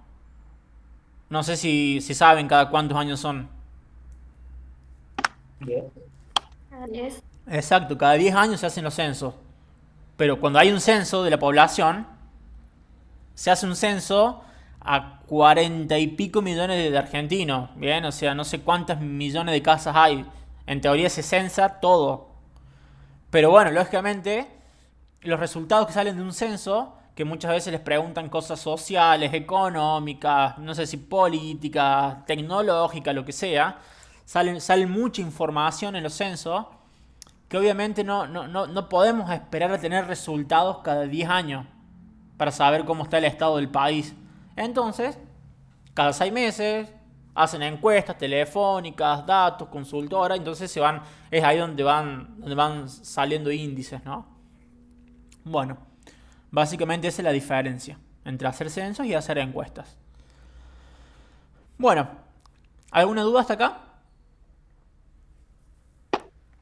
no sé si saben cada cuántos años son. 10. Yes. Exacto, cada 10 años se hacen los censos. Pero cuando hay un censo de la población, se hace un censo a 40 y pico millones de argentinos. Bien, o sea, no sé cuántas millones de casas hay. En teoría se censa todo. Pero bueno, lógicamente, los resultados que salen de un censo que muchas veces les preguntan cosas sociales, económicas, no sé si políticas, tecnológicas, lo que sea. Sale mucha información en los censos que obviamente no podemos esperar a tener resultados cada 10 años para saber cómo está el estado del país. Entonces, cada 6 meses hacen encuestas telefónicas, datos, consultoras, entonces es ahí donde van saliendo índices, ¿no? Bueno, básicamente esa es la diferencia entre hacer censos y hacer encuestas. Bueno, ¿alguna duda hasta acá?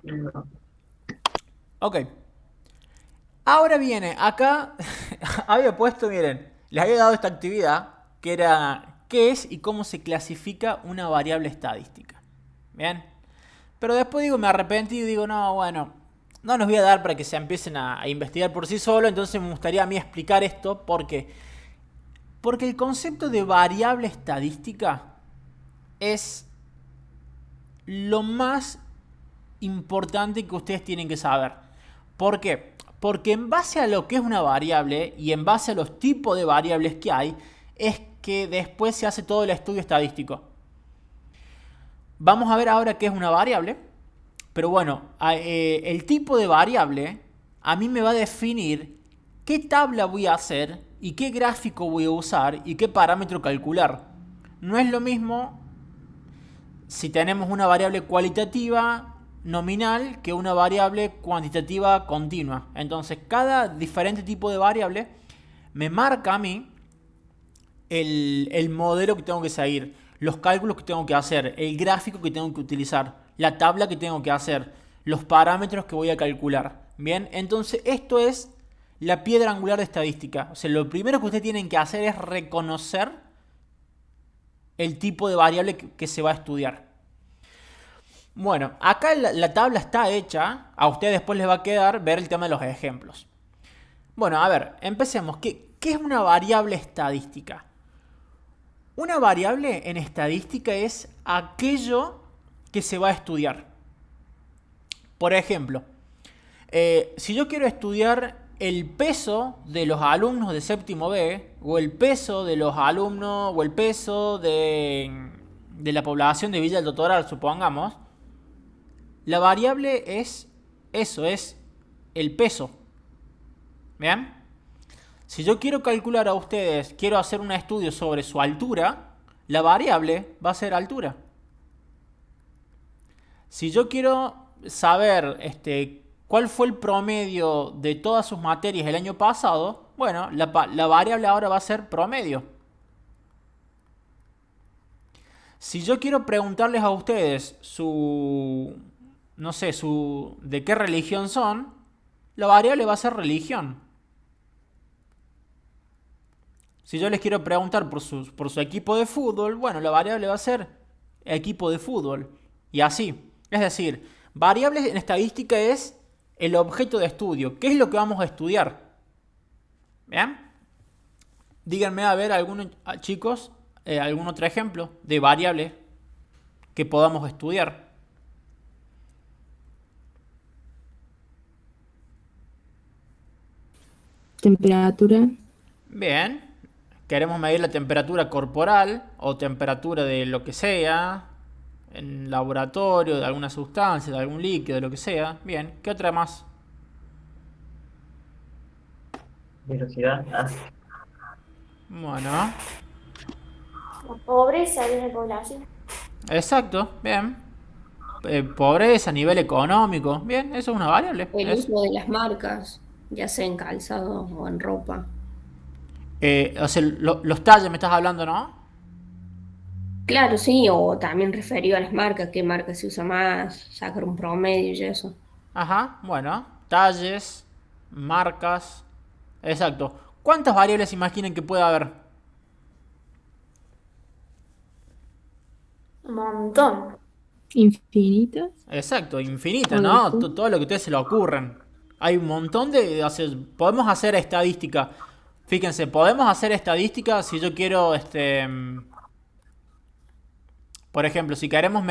No. Ok. Ahora viene, acá había puesto, miren, les había dado esta actividad que era qué es y cómo se clasifica una variable estadística. Bien. Pero después me arrepentí y digo, no, bueno, no nos voy a dar para que se empiecen a investigar por sí solos, entonces me gustaría a mí explicar esto porque el concepto de variable estadística es lo más importante que ustedes tienen que saber. ¿Por qué? Porque en base a lo que es una variable y en base a los tipos de variables que hay, es que después se hace todo el estudio estadístico. Vamos a ver ahora qué es una variable. Pero bueno, el tipo de variable a mí me va a definir qué tabla voy a hacer y qué gráfico voy a usar y qué parámetro calcular. No es lo mismo si tenemos una variable cualitativa nominal que una variable cuantitativa continua. Entonces, cada diferente tipo de variable me marca a mí el modelo que tengo que seguir, los cálculos que tengo que hacer, el gráfico que tengo que utilizar, la tabla que tengo que hacer, los parámetros que voy a calcular. Bien, entonces esto es la piedra angular de estadística. O sea, lo primero que ustedes tienen que hacer es reconocer el tipo de variable que se va a estudiar. Bueno, acá la tabla está hecha. A ustedes después les va a quedar ver el tema de los ejemplos. Bueno, a ver, empecemos. ¿Qué es una variable estadística? Una variable en estadística es aquello que se va a estudiar. Por ejemplo, si yo quiero estudiar el peso de los alumnos de séptimo B, o el peso de los alumnos, o el peso de la población de Villa del Totoral, supongamos, la variable es eso, es el peso. ¿Bien? Si yo quiero calcular a ustedes, quiero hacer un estudio sobre su altura, la variable va a ser altura. Si yo quiero saber cuál fue el promedio de todas sus materias el año pasado, bueno, la variable ahora va a ser promedio. Si yo quiero preguntarles a ustedes de qué religión son, la variable va a ser religión. Si yo les quiero preguntar por su equipo de fútbol, bueno, la variable va a ser equipo de fútbol. Y así. Es decir, variables en estadística es el objeto de estudio. ¿Qué es lo que vamos a estudiar? ¿Bien? Díganme, a ver, chicos, algún otro ejemplo de variable que podamos estudiar. Temperatura. Bien. Queremos medir la temperatura corporal o temperatura de lo que sea, en laboratorio, de alguna sustancia, de algún líquido, de lo que sea. Bien, ¿qué otra más? Velocidad. Bueno, La pobreza de la población. exacto, bien. Pobreza, nivel económico, bien, eso es una variable. El uso de las marcas, ya sea en calzado o en ropa. O sea, los talles me estás hablando, ¿no? Claro, sí, o también referido a las marcas, qué marca se usa más, sacar un promedio y eso. Ajá, bueno, talles, marcas, exacto. ¿Cuántas variables imaginen que puede haber? Un montón. Infinitas. Exacto, infinita, ¿no? Todo lo que a ustedes se le ocurren. Hay un montón podemos hacer estadística. Fíjense, podemos hacer estadística si yo quiero, por ejemplo, si queremos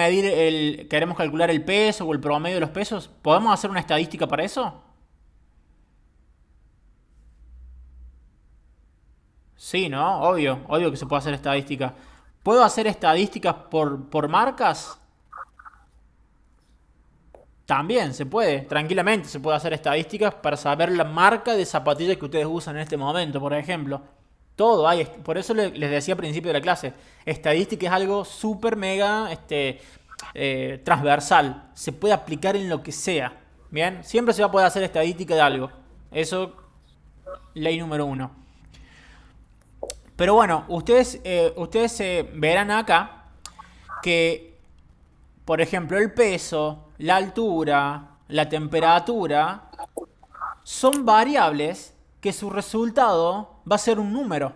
queremos calcular el peso o el promedio de los pesos, ¿podemos hacer una estadística para eso? Sí, ¿no? Obvio, obvio que se puede hacer estadística. ¿Puedo hacer estadísticas por marcas? También se puede, tranquilamente se puede hacer estadísticas para saber la marca de zapatillas que ustedes usan en este momento, por ejemplo. Todo hay, por eso les decía al principio de la clase, estadística es algo súper mega transversal, se puede aplicar en lo que sea, ¿bien? Siempre se va a poder hacer estadística de algo, eso, ley número uno. Pero bueno, ustedes verán acá que, por ejemplo, el peso, la altura, la temperatura, son variables que su resultado va a ser un número.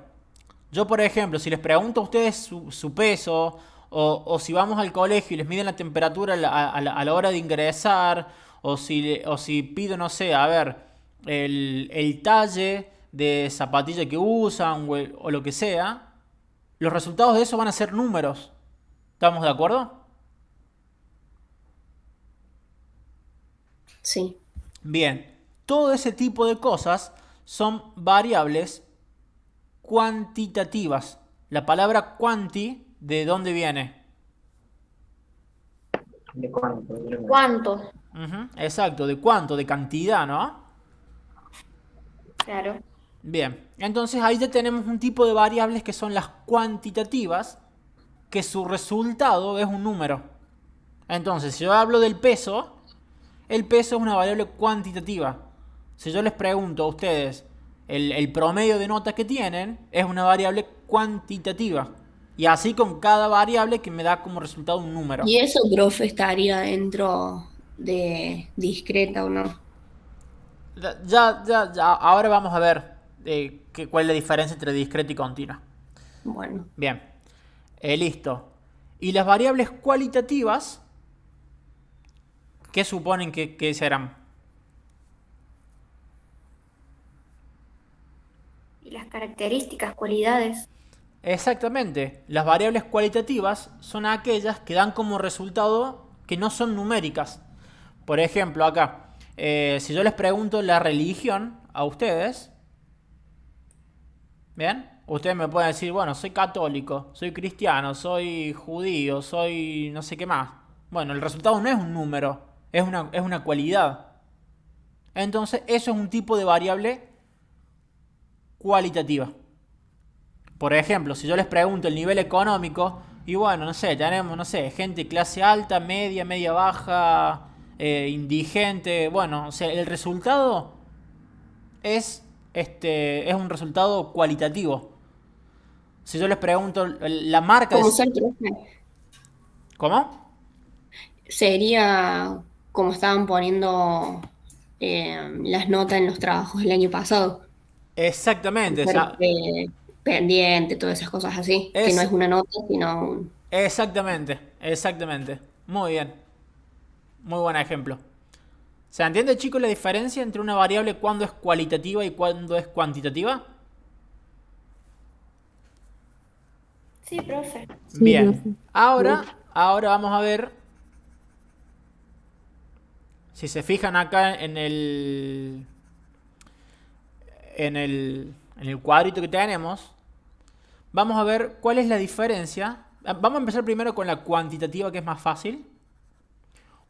Yo, por ejemplo, si les pregunto a ustedes su peso, o si vamos al colegio y les miden la temperatura a la hora de ingresar, o si pido, no sé, a ver, el talle de zapatilla que usan o lo que sea, los resultados de eso van a ser números. ¿Estamos de acuerdo? Sí. Bien, todo ese tipo de cosas son variables cuantitativas. La palabra quanti, ¿de dónde viene? ¿De cuánto? ¿Cuánto? Ujú, exacto, ¿de cuánto? De cantidad, ¿no? Claro. Bien, entonces ahí ya tenemos un tipo de variables que son las cuantitativas, que su resultado es un número. Entonces, si yo hablo del peso, el peso es una variable cuantitativa. Si yo les pregunto a ustedes el promedio de notas que tienen, es una variable cuantitativa. Y así con cada variable que me da como resultado un número. ¿Y eso, profe, estaría dentro de discreta o no? Ya, ahora vamos a ver cuál es la diferencia entre discreta y continua. Bueno, Bien, listo. Y las variables cualitativas, ¿qué suponen que serán? Y las características, cualidades. Exactamente, las variables cualitativas son aquellas que dan como resultado que no son numéricas. Por ejemplo, acá, si yo les pregunto la religión a ustedes, ¿bien? Ustedes me pueden decir, bueno, soy católico, soy cristiano, soy judío, soy no sé qué más. Bueno, el resultado no es un número, es una cualidad. Entonces, eso es un tipo de variable cualitativa. Por ejemplo, si yo les pregunto el nivel económico, y bueno, no sé, tenemos, no sé, gente clase alta, media, media baja, indigente, bueno, o sea, el resultado es un resultado cualitativo. Si yo les pregunto la marca de... como ser profe, ¿Cómo? sería como estaban poniendo las notas en los trabajos el año pasado. Exactamente, o Ser sea, pendiente, todas esas cosas así, que no es es una nota, sino exactamente. Muy bien. Muy buen ejemplo. ¿Se entiende, chicos, la diferencia entre una variable cuando es cualitativa y cuando es cuantitativa? Sí, profe. Sí, Bien. profe. Ahora vamos a ver si se fijan acá en el cuadrito que tenemos. Vamos a ver cuál es la diferencia. Vamos a empezar primero con la cuantitativa, que es más fácil.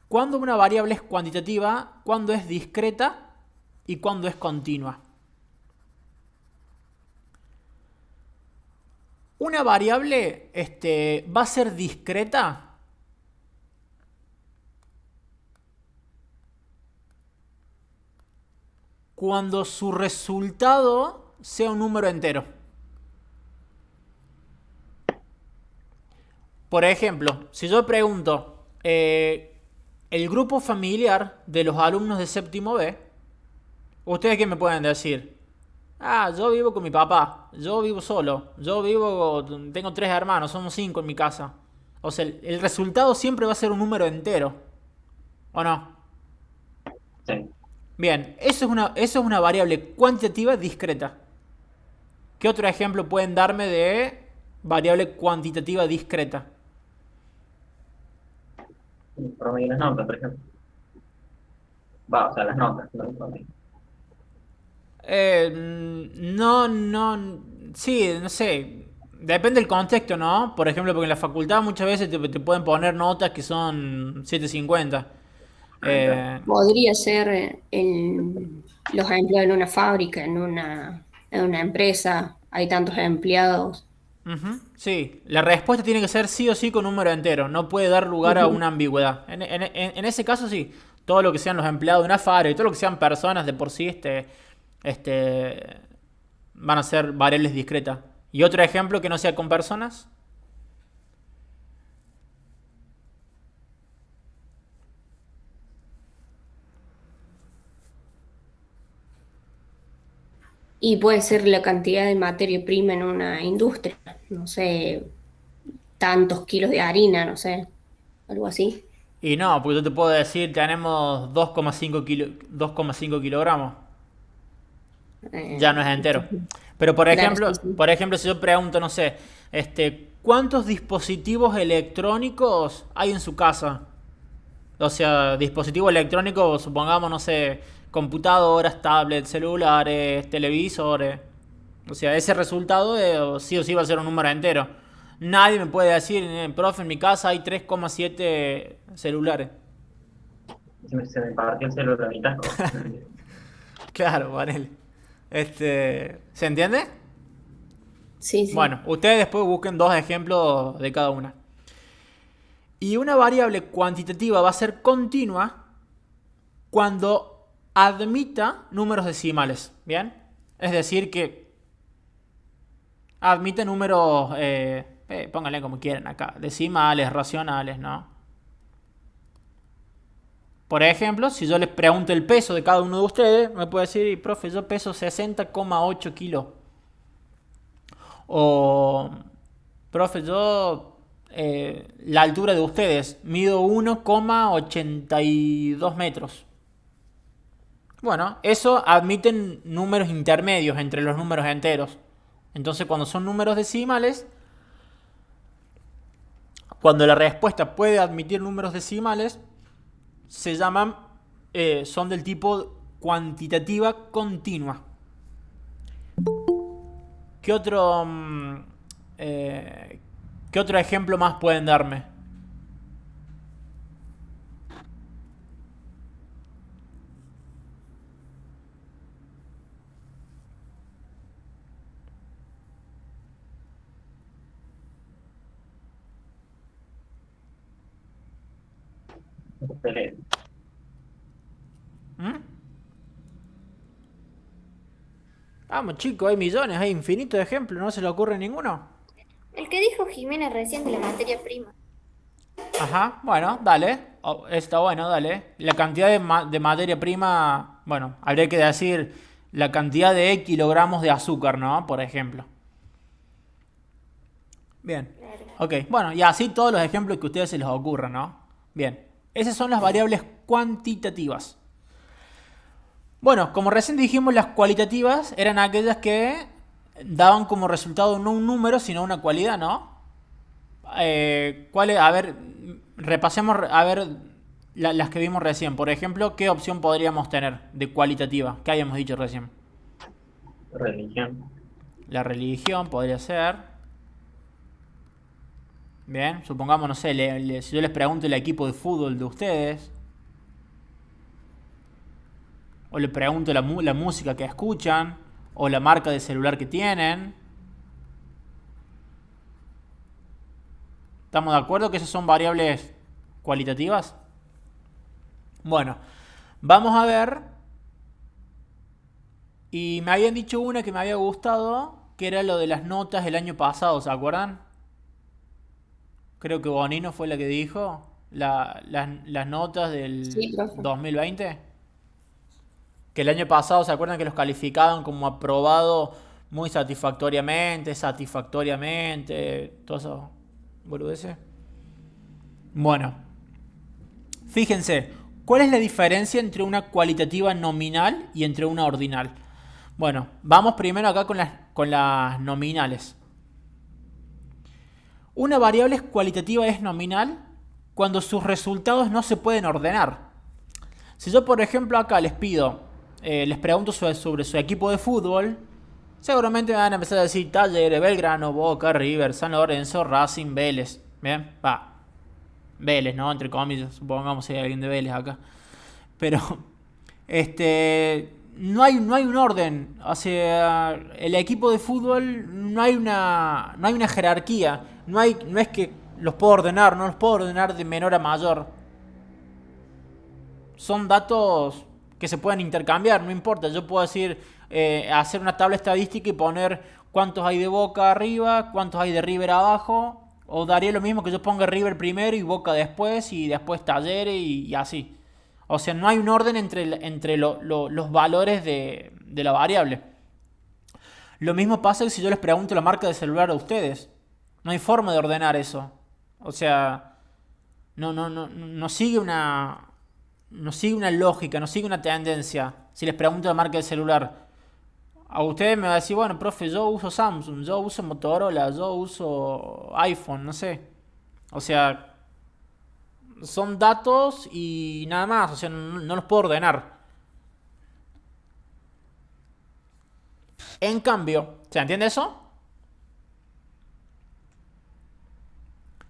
¿Cuándo una variable es cuantitativa? ¿Cuándo es discreta? ¿Y cuándo es continua? Una variable va a ser discreta cuando su resultado sea un número entero. Por ejemplo, si yo pregunto el grupo familiar de los alumnos de séptimo B, ¿ustedes qué me pueden decir? Ah, yo vivo con mi papá, yo vivo solo, tengo 3 hermanos, somos 5 en mi casa. O sea, el resultado siempre va a ser un número entero, ¿o no? Sí. Bien, eso es una variable cuantitativa discreta. ¿Qué otro ejemplo pueden darme de variable cuantitativa discreta? El promedio de las notas, por ejemplo. O sea, las notas, no el promedio. No, Sí, no sé. Depende del contexto, ¿no? Por ejemplo, porque en la facultad muchas veces te pueden poner notas que son 750. Eh, Podría ser los empleados en una fábrica, en una empresa, hay tantos empleados. Ujú, sí, la respuesta tiene que ser sí o sí con número entero, no puede dar lugar a Ujú. una ambigüedad. En ese caso sí, todo lo que sean los empleados de una fábrica y todo lo que sean personas de por sí, este, van a ser variables discretas. Y otro ejemplo que no sea con personas. Y puede ser la cantidad de materia prima en una industria, no sé, tantos kilos de harina, no sé, algo así. Y no, porque yo te puedo decir, tenemos 2,5 kilogramos. Ya no es entero. Pero Claro, sí, sí. por ejemplo, si yo pregunto, no sé, ¿cuántos dispositivos electrónicos hay en su casa? O sea, dispositivos electrónicos, supongamos, no sé, computadoras, tablets, celulares, televisores. O sea, ese resultado sí o sí va a ser un número entero. Nadie me puede decir, profe, en mi casa hay 3,7 celulares. Se me partió el celular a la mitad. Claro, Vanel. ¿Se entiende? Sí, sí. Bueno, ustedes después busquen dos ejemplos de cada una. Y una variable cuantitativa va a ser continua cuando admita números decimales. ¿Bien? Es decir, que admite números, pónganle como quieran acá, decimales, racionales, ¿no? Por ejemplo, si yo les pregunto el peso de cada uno de ustedes, me puede decir, profe, yo peso 60,8 kilos. O, profe, yo, la altura de ustedes, mido 1,82 metros. Bueno, eso admiten números intermedios entre los números enteros. Entonces, cuando son números decimales, cuando la respuesta puede admitir números decimales, se llaman, son del tipo cuantitativa continua. ¿Qué otro, qué otro ejemplo más pueden darme? Excelente. ¿Mm? Vamos, chicos, hay millones, hay infinitos de ejemplos, ¿no se le ocurre ninguno? El que dijo Jimena recién de la materia prima. Ajá, bueno, dale. Está bueno, dale. La cantidad de materia prima, bueno, habría que decir la cantidad de kilogramos de azúcar, ¿no? Por ejemplo. Bien. Claro. Ok, bueno, y así todos los ejemplos que a ustedes se les ocurran, ¿no? Bien. Esas son las variables cuantitativas. Bueno, como recién dijimos, las cualitativas eran aquellas que daban como resultado no un número, sino una cualidad, ¿no? A ver, repasemos a ver las que vimos recién. Por ejemplo, ¿qué opción podríamos tener de cualitativa? ¿Qué habíamos dicho recién? Religión. La religión podría ser. Bien, supongamos, no sé, si yo les pregunto el equipo de fútbol de ustedes, o les pregunto la música que escuchan, o la marca de celular que tienen. ¿Estamos de acuerdo que esas son variables cualitativas? Bueno, vamos a ver. Y me habían dicho una que me había gustado, que era lo de las notas el año pasado, ¿se acuerdan? Creo que Bonino fue la que dijo las notas del Sí, profe. 2020. Que el año pasado, ¿se acuerdan que los calificaban como aprobado muy satisfactoriamente, todo eso, boludeces? Bueno, fíjense, ¿cuál es la diferencia entre una cualitativa nominal y entre una ordinal? Bueno, vamos primero acá con las nominales. Una variable cualitativa es nominal cuando sus resultados no se pueden ordenar. Si yo, por ejemplo, acá les pregunto sobre su equipo de fútbol, Seguramente me van a empezar a decir Talleres, Belgrano, Boca, River, San Lorenzo, Racing, Vélez. Bien, va. Vélez, ¿no? Entre comillas, supongamos si hay alguien de Vélez acá. Pero, no hay un orden. O sea, el equipo de fútbol no hay una jerarquía. No es que los puedo ordenar, no los puedo ordenar de menor a mayor. Son datos que se pueden intercambiar, no importa. Yo puedo decir, hacer una tabla estadística y poner cuántos hay de Boca arriba, cuántos hay de River abajo. O daría lo mismo que yo ponga River primero y Boca después, y después Talleres y así. O sea, no hay un orden entre los valores de la variable. Lo mismo pasa que si yo les pregunto la marca de celular a ustedes. No hay forma de ordenar eso. O sea, no sigue no sigue una lógica, no sigue una tendencia. Si les pregunto la marca del celular, a ustedes me va a decir, bueno, profe, yo uso Samsung, yo uso Motorola, yo uso iPhone, no sé. O sea, son datos y nada más, o sea, no los puedo ordenar. En cambio, ¿se entiende eso?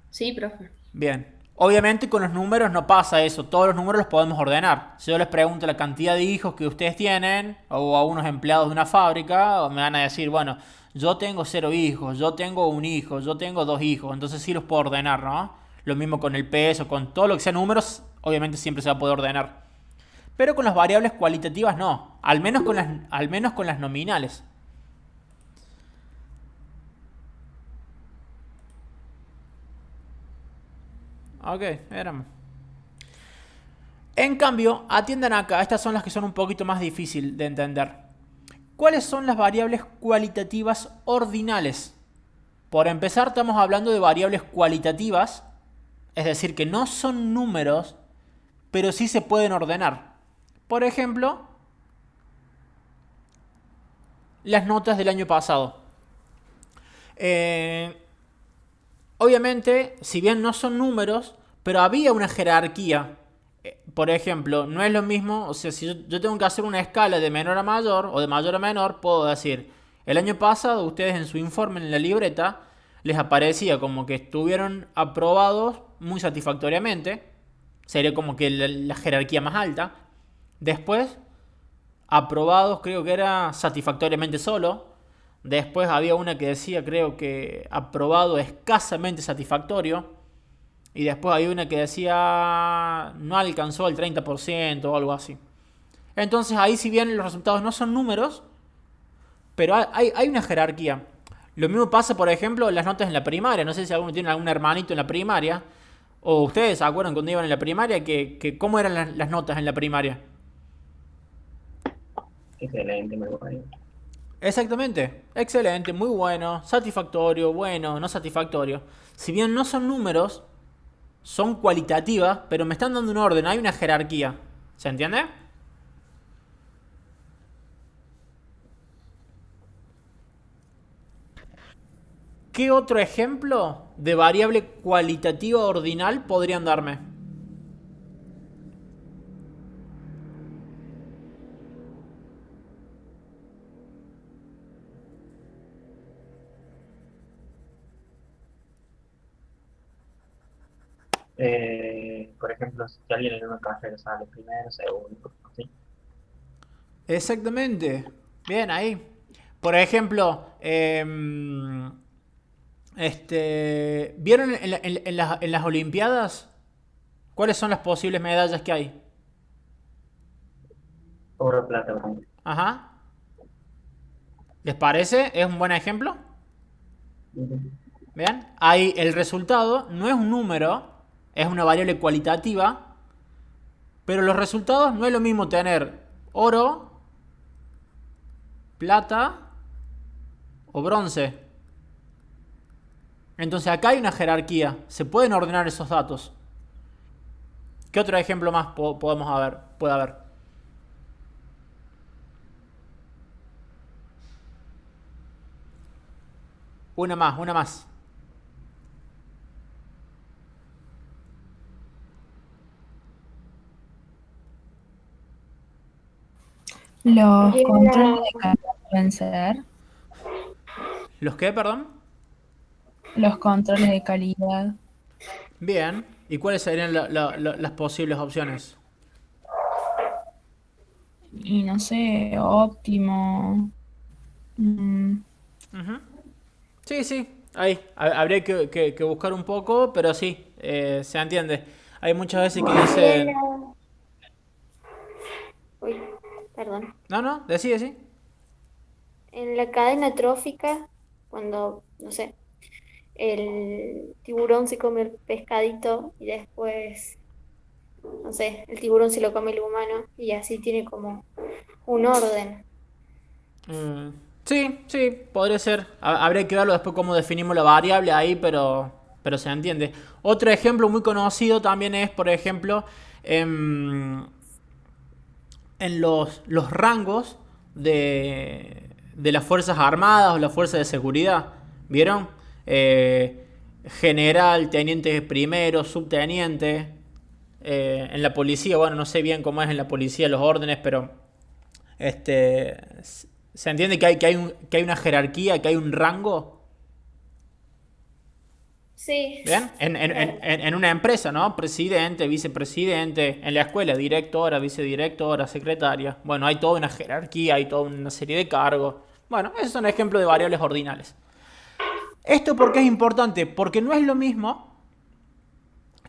Sí, profe. Bien. Obviamente con los números no pasa eso. Todos los números los podemos ordenar. Si yo les pregunto la cantidad de hijos que ustedes tienen, o a unos empleados de una fábrica, me van a decir, bueno, yo tengo 0 hijos, yo tengo 1 hijo, yo tengo 2 hijos. Entonces sí los puedo ordenar, ¿no? Lo mismo con el peso, con todo lo que sea números, obviamente siempre se va a poder ordenar. Pero con las variables cualitativas no. Al menos con las nominales. Ok, éramos. En cambio, atiendan acá, estas son las que son un poquito más difíciles de entender. ¿Cuáles son las variables cualitativas ordinales? Por empezar, estamos hablando de variables cualitativas, es decir, que no son números, pero sí se pueden ordenar. Por ejemplo, las notas del año pasado. Obviamente, si bien no son números, pero había una jerarquía. Por ejemplo, no es lo mismo, o sea, si yo tengo que hacer una escala de menor a mayor o de mayor a menor, puedo decir, el año pasado ustedes en su informe en la libreta les aparecía como que estuvieron aprobados muy satisfactoriamente, sería como que la jerarquía más alta. Después, aprobados creo que era satisfactoriamente solo. Después había una que decía, creo que aprobado escasamente satisfactorio. Y después había una que decía no alcanzó el 30% o algo así. Entonces ahí, si bien los resultados no son números, pero hay una jerarquía. Lo mismo pasa, por ejemplo, en las notas en la primaria. No sé si alguno tiene algún hermanito en la primaria. O ustedes se acuerdan cuando iban en la primaria que cómo eran las notas en la primaria. Excelente, muy bueno. Exactamente, excelente, muy bueno, satisfactorio, bueno, no satisfactorio. Si bien no son números, son cualitativas, pero me están dando un orden, hay una jerarquía. ¿Se entiende? ¿Qué otro ejemplo de variable cualitativa ordinal podrían darme? Por ejemplo, si alguien en una carrera sale primero, segundo, ¿sí? Exactamente. Bien, ahí. Por ejemplo, ¿vieron en las Olimpiadas cuáles son las posibles medallas que hay? Oro, plata, bronce. Ajá. ¿Les parece? ¿Es un buen ejemplo? Ujú. Vean, ahí el resultado no es un número, es una variable cualitativa, pero los resultados no es lo mismo tener oro, plata o bronce. Entonces acá hay una jerarquía, se pueden ordenar esos datos. ¿Qué otro ejemplo más puede haber? Una más. Los Y controles de calidad pueden ser. ¿Los qué, perdón? Los controles de calidad. Bien. ¿Y cuáles serían las posibles opciones? Y no sé, óptimo. Mm, Ujú. Sí, sí, ahí. Habría que buscar un poco, pero sí, se entiende. Hay muchas veces que Y en dicen... la... Uy, perdón. No, no, decí, sí. En la cadena trófica, cuando, no sé, el tiburón se come el pescadito y después, no sé, el tiburón se lo come el humano y así tiene como un orden. Mm, sí, sí, podría ser. Habría que verlo después cómo definimos la variable ahí, pero se entiende. Otro ejemplo muy conocido también es, por ejemplo, en los rangos de las Fuerzas Armadas o las Fuerzas de Seguridad. ¿Vieron? General, teniente primero, subteniente. En la policía, bueno, no sé bien cómo es en la policía los órdenes, pero este, se entiende que hay una jerarquía, que hay un rango. Sí, ¿Bien? claro. En una empresa, ¿no? Presidente, vicepresidente, en la escuela, directora, vicedirectora, secretaria. Bueno, hay toda una jerarquía, hay toda una serie de cargos. Bueno, esos son ejemplos de variables ordinales. ¿Esto por qué es importante? Porque no es lo mismo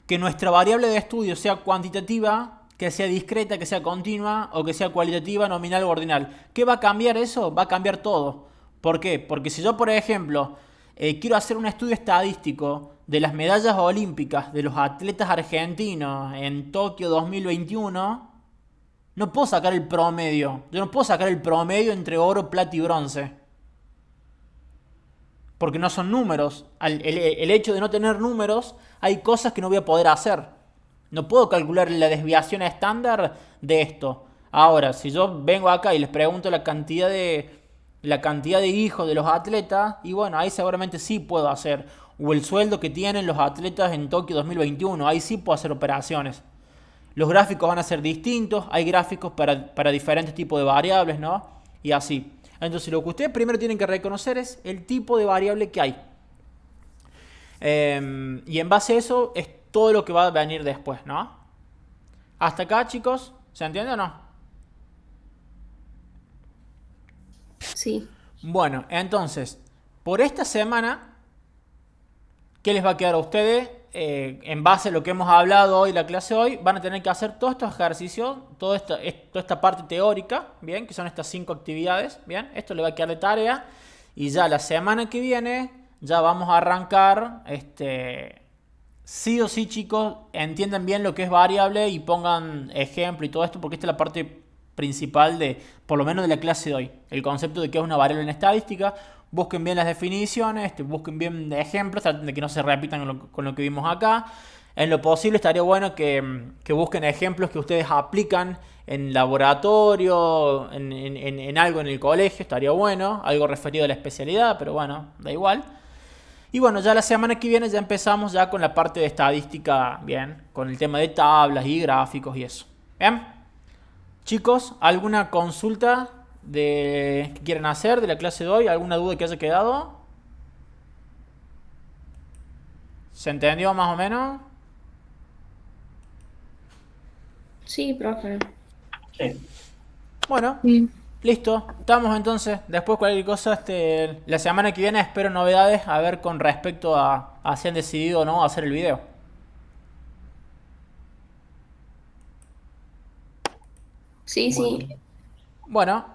que nuestra variable de estudio sea cuantitativa, que sea discreta, que sea continua, o que sea cualitativa, nominal o ordinal. ¿Qué va a cambiar eso? Va a cambiar todo. ¿Por qué? Porque si yo, por ejemplo, quiero hacer un estudio estadístico de las medallas olímpicas de los atletas argentinos en Tokio 2021, no puedo sacar el promedio. Yo no puedo sacar el promedio entre oro, plata y bronce. Porque no son números. El hecho de no tener números, hay cosas que no voy a poder hacer. No puedo calcular la desviación estándar de esto. Ahora, si yo vengo acá y les pregunto la cantidad de hijos de los atletas, y bueno, ahí seguramente sí puedo hacer. O el sueldo que tienen los atletas en Tokio 2021, ahí sí puedo hacer operaciones. Los gráficos van a ser distintos, hay gráficos para diferentes tipos de variables, ¿no? Y así. Entonces lo que ustedes primero tienen que reconocer es el tipo de variable que hay. Y en base a eso es todo lo que va a venir después, ¿no? Hasta acá, chicos, ¿se entiende o no? Sí. Bueno, entonces, por esta semana, ¿qué les va a quedar a ustedes? En base a lo que hemos hablado hoy, la clase hoy, van a tener que hacer todos estos ejercicios, toda esta parte teórica, ¿bien? Que son estas 5 actividades, ¿bien? Esto le va a quedar de tarea. Y ya la semana que viene, ya vamos a arrancar, sí o sí, chicos, entiendan bien lo que es variable y pongan ejemplo y todo esto, porque esta es la parte principal por lo menos de la clase de hoy. El concepto de qué es una variable en estadística. Busquen bien las definiciones, busquen bien ejemplos, traten de que no se repitan con lo que vimos acá. En lo posible estaría bueno que busquen ejemplos que ustedes aplican en laboratorio, en algo en el colegio, estaría bueno, algo referido a la especialidad, pero bueno, da igual. Y bueno, ya la semana que viene ya empezamos ya con la parte de estadística, bien, con el tema de tablas y gráficos y eso. ¿Bien? Chicos, ¿alguna consulta que quieran hacer de la clase de hoy? ¿Alguna duda que haya quedado? ¿Se entendió más o menos? Sí, profe. Sí. Bueno, sí. listo. Estamos entonces. Después cualquier cosa, la semana que viene espero novedades a ver con respecto a si han decidido o no hacer el video. Sí, sí. Bueno,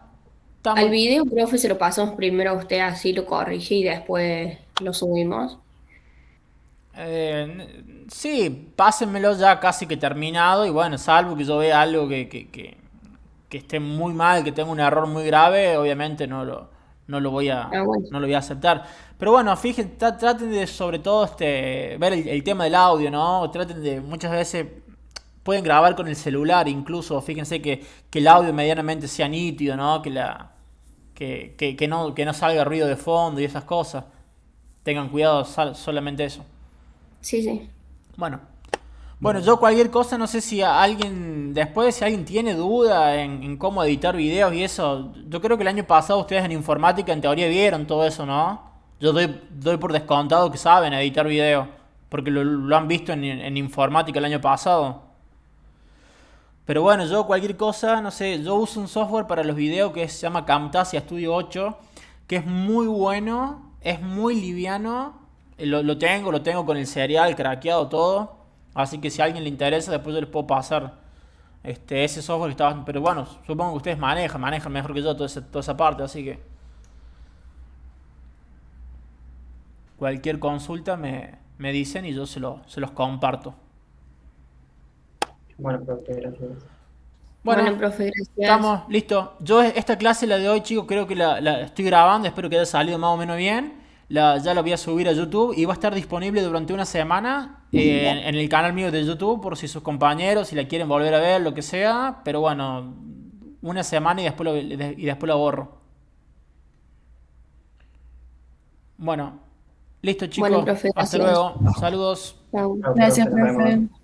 estamos. Al video, profe, se lo pasamos primero a usted, así lo corrige y después lo subimos. Sí, pásenmelo ya casi que terminado y bueno, salvo que yo vea algo que esté muy mal, que tenga un error muy grave, obviamente no lo voy a, Ah, bueno. no lo voy a aceptar. Pero bueno, fíjense, traten de sobre todo ver el tema del audio, ¿no? Traten de, muchas veces pueden grabar con el celular incluso, fíjense que el audio medianamente sea nítido, ¿no? Que no salga ruido de fondo y esas cosas. Tengan cuidado, solamente eso. Sí, sí. Bueno, yo cualquier cosa, no sé si si alguien tiene duda en cómo editar videos y eso, yo creo que el año pasado ustedes en informática en teoría vieron todo eso, ¿no? Yo doy por descontado que saben editar video, porque lo han visto en informática el año pasado. Pero bueno, yo cualquier cosa, no sé, yo uso un software para los videos que se llama Camtasia Studio 8, que es muy bueno, es muy liviano. Lo tengo con el serial craqueado todo. Así que si a alguien le interesa, después yo les puedo pasar ese software que estaba. Pero bueno, supongo que ustedes manejan mejor que yo toda esa parte, así que cualquier consulta me dicen y yo se los comparto. Bueno, profe, gracias. Bueno, profe, gracias. Estamos, listo. Yo esta clase, la de hoy, chicos, creo que la estoy grabando, espero que haya salido más o menos bien. Ya la voy a subir a YouTube y va a estar disponible durante una semana en el canal mío de YouTube por si sus compañeros, si la quieren volver a ver, lo que sea. Pero bueno, una semana y después lo borro. Bueno, listo, chicos. Bueno, profe, Hasta gracias. luego. Saludos. Chau. Chao, Gracias, profe, nos vemos. profe.